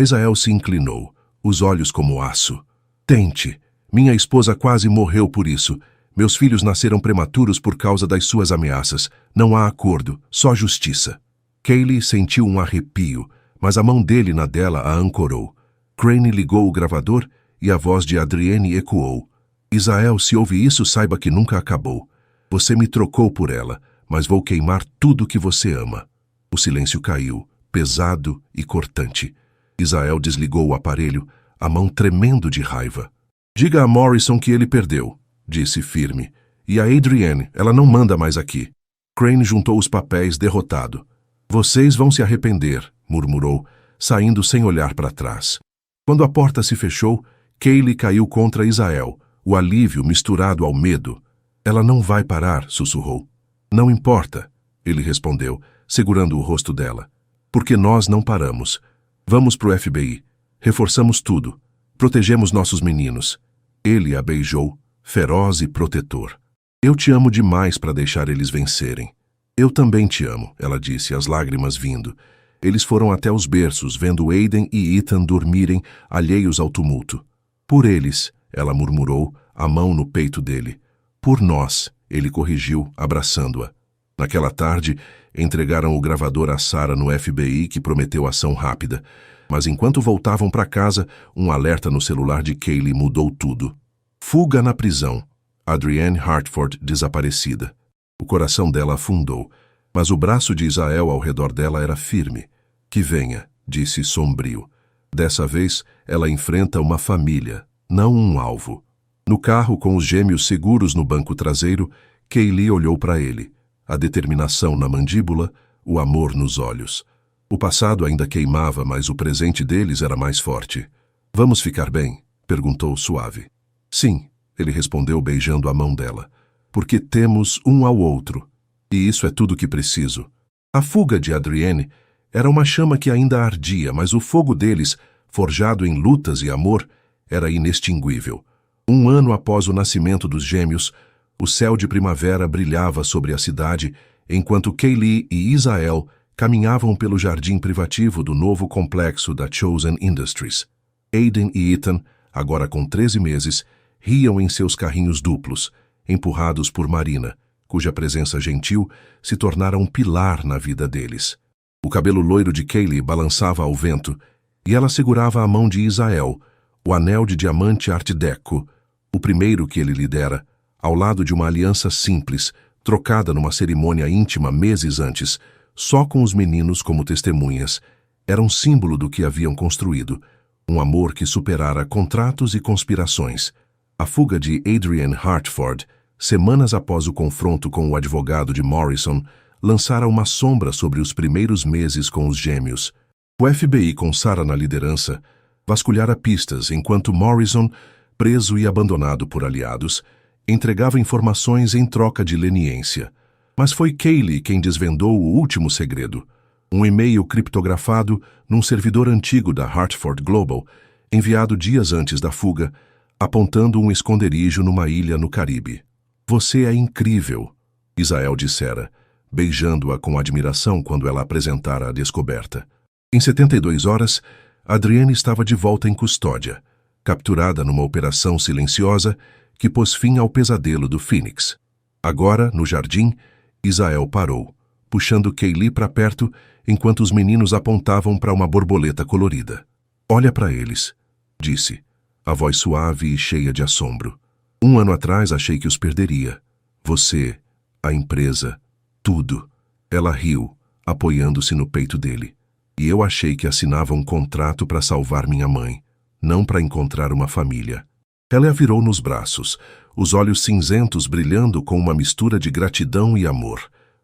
Israel se inclinou, os olhos como aço. Tente. Minha esposa quase morreu por isso. Meus filhos nasceram prematuros por causa das suas ameaças. Não há acordo, só justiça. Kaylee sentiu um arrepio, mas a mão dele na dela a ancorou. Crane ligou o gravador e a voz de Adrienne ecoou. Isael, se ouve isso, saiba que nunca acabou. Você me trocou por ela, mas vou queimar tudo que você ama. O silêncio caiu, pesado e cortante. Isael desligou o aparelho, a mão tremendo de raiva. Diga a Morrison que ele perdeu, disse firme. E a Adrienne, ela não manda mais aqui. Crane juntou os papéis, derrotado. Vocês vão se arrepender, murmurou, saindo sem olhar para trás. Quando a porta se fechou, Kaylee caiu contra Isael, o alívio misturado ao medo. Ela não vai parar, sussurrou. Não importa, ele respondeu, segurando o rosto dela. Porque nós não paramos. Vamos pro FBI. Reforçamos tudo. Protegemos nossos meninos. Ele a beijou, feroz e protetor. Eu te amo demais para deixar eles vencerem. Eu também te amo, ela disse, as lágrimas vindo. Eles foram até os berços, vendo Aiden e Ethan dormirem, alheios ao tumulto. Por eles, ela murmurou, a mão no peito dele. Por nós, ele corrigiu, abraçando-a. Naquela tarde, entregaram o gravador a Sarah no FBI, que prometeu ação rápida. Mas enquanto voltavam para casa, um alerta no celular de Kaylee mudou tudo. Fuga na prisão. Adrienne Hartford desaparecida. O coração dela afundou, mas o braço de Isael ao redor dela era firme. Que venha, disse sombrio. Dessa vez, ela enfrenta uma família, não um alvo. No carro, com os gêmeos seguros no banco traseiro, Kaylee olhou para ele. A determinação na mandíbula, o amor nos olhos. O passado ainda queimava, mas o presente deles era mais forte. Vamos ficar bem? Perguntou suave. Sim, ele respondeu beijando a mão dela. Porque temos um ao outro. E isso é tudo que preciso. A fuga de Adrienne era uma chama que ainda ardia, mas o fogo deles, forjado em lutas e amor, era inextinguível. 1 ano após o nascimento dos gêmeos, o céu de primavera brilhava sobre a cidade, enquanto Kaylee e Isael caminhavam pelo jardim privativo do novo complexo da Chosen Industries. Aiden e Ethan, agora com 13 meses, riam em seus carrinhos duplos, empurrados por Marina, cuja presença gentil se tornara um pilar na vida deles. O cabelo loiro de Kaylee balançava ao vento, e ela segurava a mão de Isael, o anel de diamante Art Deco, o primeiro que ele lhe dera, ao lado de uma aliança simples, trocada numa cerimônia íntima meses antes, só com os meninos como testemunhas. Era um símbolo do que haviam construído, um amor que superara contratos e conspirações. A fuga de Adrienne Hartford, semanas após o confronto com o advogado de Morrison, lançara uma sombra sobre os primeiros meses com os gêmeos. O FBI, com Sarah na liderança, vasculhara pistas enquanto Morrison, preso e abandonado por aliados, entregava informações em troca de leniência. Mas foi Kaylee quem desvendou o último segredo. Um e-mail criptografado num servidor antigo da Hartford Global, enviado dias antes da fuga, apontando um esconderijo numa ilha no Caribe. Você é incrível, Isael dissera, beijando-a com admiração quando ela apresentara a descoberta. Em 72 horas, Adrienne estava de volta em custódia, capturada numa operação silenciosa que pôs fim ao pesadelo do Phoenix. Agora, no jardim, Isael parou, puxando Kaylee para perto enquanto os meninos apontavam para uma borboleta colorida. Olha para eles, disse, a voz suave e cheia de assombro. 1 ano atrás achei que os perderia. Você, a empresa, tudo. Ela riu, apoiando-se no peito dele. E eu achei que assinava um contrato para salvar minha mãe, não para encontrar uma família. Ela a virou nos braços, os olhos cinzentos brilhando com uma mistura de gratidão e amor.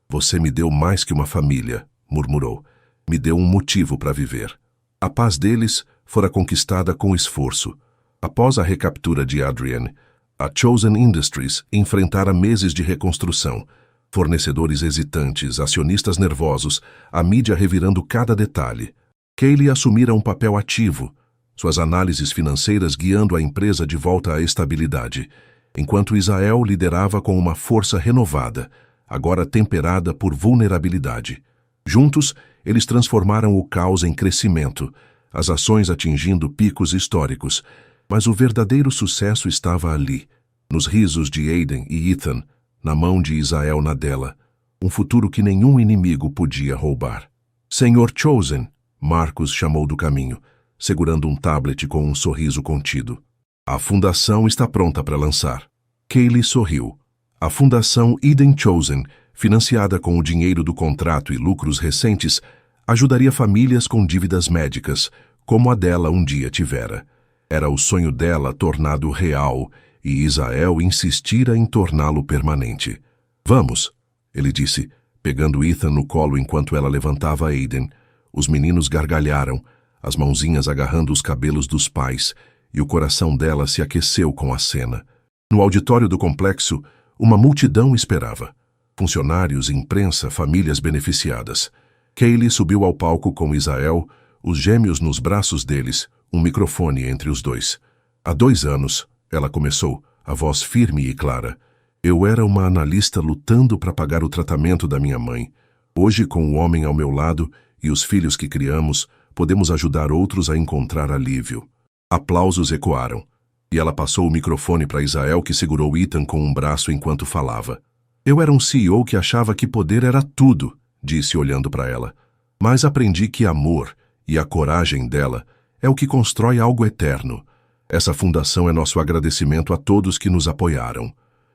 Você me deu mais que uma família, murmurou. Me deu um motivo para viver. A paz deles fora conquistada com esforço. Após a recaptura de Adrienne, a Chosen Industries enfrentara meses de reconstrução. Fornecedores hesitantes, acionistas nervosos, a mídia revirando cada detalhe. Kaylee assumira um papel ativo, suas análises financeiras guiando a empresa de volta à estabilidade, enquanto Isael liderava com uma força renovada, agora temperada por vulnerabilidade. Juntos, eles transformaram o caos em crescimento, as ações atingindo picos históricos, mas o verdadeiro sucesso estava ali, nos risos de Aiden e Ethan, na mão de Isael na dela, um futuro que nenhum inimigo podia roubar. Senhor Chosen, Marcus chamou do caminho, segurando um tablet com um sorriso contido. A fundação está pronta para lançar. Kaylee sorriu. A Fundação Eden Chosen, financiada com o dinheiro do contrato e lucros recentes, ajudaria famílias com dívidas médicas, como a dela um dia tivera. Era o sonho dela tornado real, e Israel insistira em torná-lo permanente. Vamos, ele disse, pegando Ethan no colo enquanto ela levantava Aiden. Os meninos gargalharam, as mãozinhas agarrando os cabelos dos pais, e o coração dela se aqueceu com a cena. No auditório do complexo, uma multidão esperava. Funcionários, imprensa, famílias beneficiadas. Kaylee subiu ao palco com Israel, os gêmeos nos braços deles, um microfone entre os dois. Há 2 anos, ela começou, a voz firme e clara. Eu era uma analista lutando para pagar o tratamento da minha mãe. Hoje, com o homem ao meu lado e os filhos que criamos, podemos ajudar outros a encontrar alívio. Aplausos ecoaram. E ela passou o microfone para Israel, que segurou Ethan com um braço enquanto falava. Eu era um CEO que achava que poder era tudo, disse olhando para ela. Mas aprendi que amor e a coragem dela é o que constrói algo eterno. Essa fundação é nosso agradecimento a todos que nos apoiaram.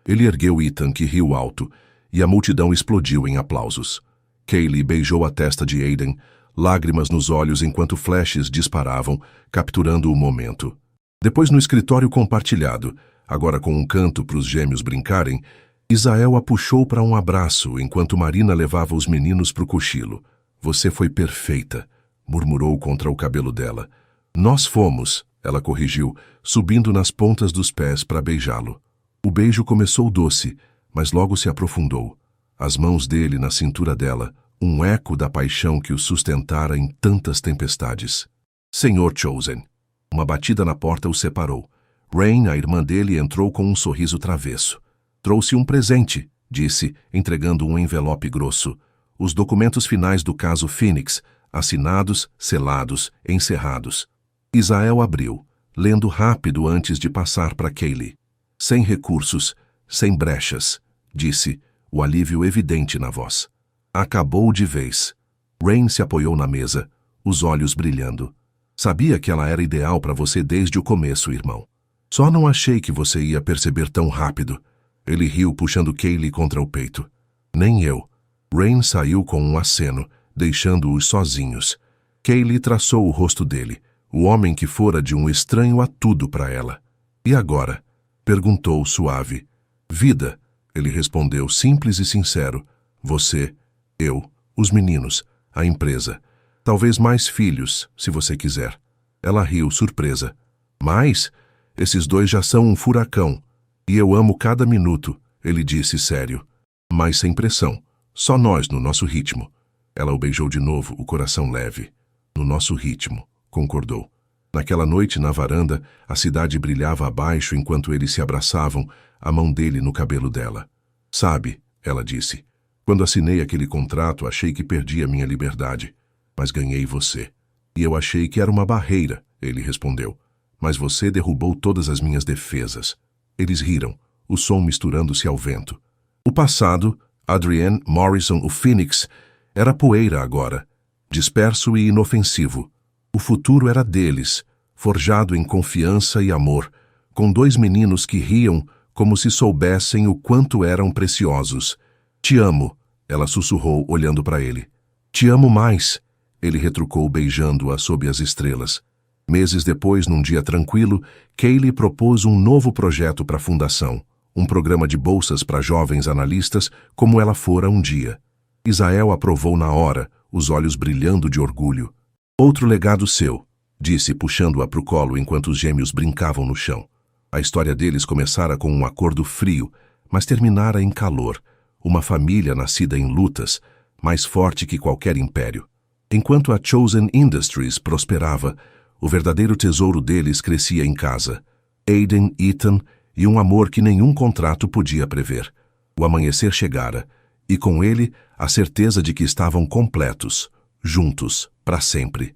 Ele ergueu Ethan, que riu alto, e a multidão explodiu em aplausos. Kaylee beijou a testa de Aiden, lágrimas nos olhos enquanto flashes disparavam, capturando o momento. Depois, no escritório compartilhado, agora com um canto para os gêmeos brincarem, Israel a puxou para um abraço enquanto Marina levava os meninos para o cochilo. Você foi perfeita, murmurou contra o cabelo dela. Nós fomos, ela corrigiu, subindo nas pontas dos pés para beijá-lo. O beijo começou doce, mas logo se aprofundou. As mãos dele na cintura dela, um eco da paixão que o sustentara em tantas tempestades. Senhor Chosen. Uma batida na porta o separou. Rain, a irmã dele, entrou com um sorriso travesso. Trouxe um presente, disse, entregando um envelope grosso. Os documentos finais do caso Phoenix, assinados, selados, encerrados. Israel abriu, lendo rápido antes de passar para Kaylee. Sem recursos, sem brechas, disse, o alívio evidente na voz. Acabou de vez. Rain se apoiou na mesa, os olhos brilhando. Sabia que ela era ideal para você desde o começo, irmão. Só não achei que você ia perceber tão rápido. Ele riu, puxando Kaylee contra o peito. Nem eu. Rain saiu com um aceno, deixando-os sozinhos. Kaylee traçou o rosto dele, o homem que fora de um estranho a tudo para ela. E agora? Perguntou suave. Vida, ele respondeu simples e sincero. Você, eu, os meninos, a empresa. Talvez mais filhos, se você quiser. Ela riu, surpresa. Mais? Esses 2 já são um furacão. E eu amo cada minuto, ele disse sério. Mas sem pressão. Só nós no nosso ritmo. Ela o beijou de novo, o coração leve. No nosso ritmo, concordou. Naquela noite, na varanda, a cidade brilhava abaixo enquanto eles se abraçavam, a mão dele no cabelo dela. Sabe, ela disse, quando assinei aquele contrato, achei que perdi a minha liberdade. Mas ganhei você. E eu achei que era uma barreira, ele respondeu. Mas você derrubou todas as minhas defesas. Eles riram, o som misturando-se ao vento. O passado, Adrienne, Morrison, o Phoenix, era poeira agora, disperso e inofensivo. O futuro era deles, forjado em confiança e amor, com 2 meninos que riam como se soubessem o quanto eram preciosos. Te amo, ela sussurrou olhando para ele. Te amo mais. Ele retrucou beijando-a sob as estrelas. Meses depois, num dia tranquilo, Kaylee propôs um novo projeto para a fundação, um programa de bolsas para jovens analistas como ela fora um dia. Israel aprovou na hora, os olhos brilhando de orgulho. Outro legado seu, disse puxando-a para o colo enquanto os gêmeos brincavam no chão. A história deles começara com um acordo frio, mas terminara em calor, uma família nascida em lutas, mais forte que qualquer império. Enquanto a Chosen Industries prosperava, o verdadeiro tesouro deles crescia em casa. Aiden, Ethan e um amor que nenhum contrato podia prever. O amanhecer chegara, e com ele a certeza de que estavam completos, juntos, para sempre.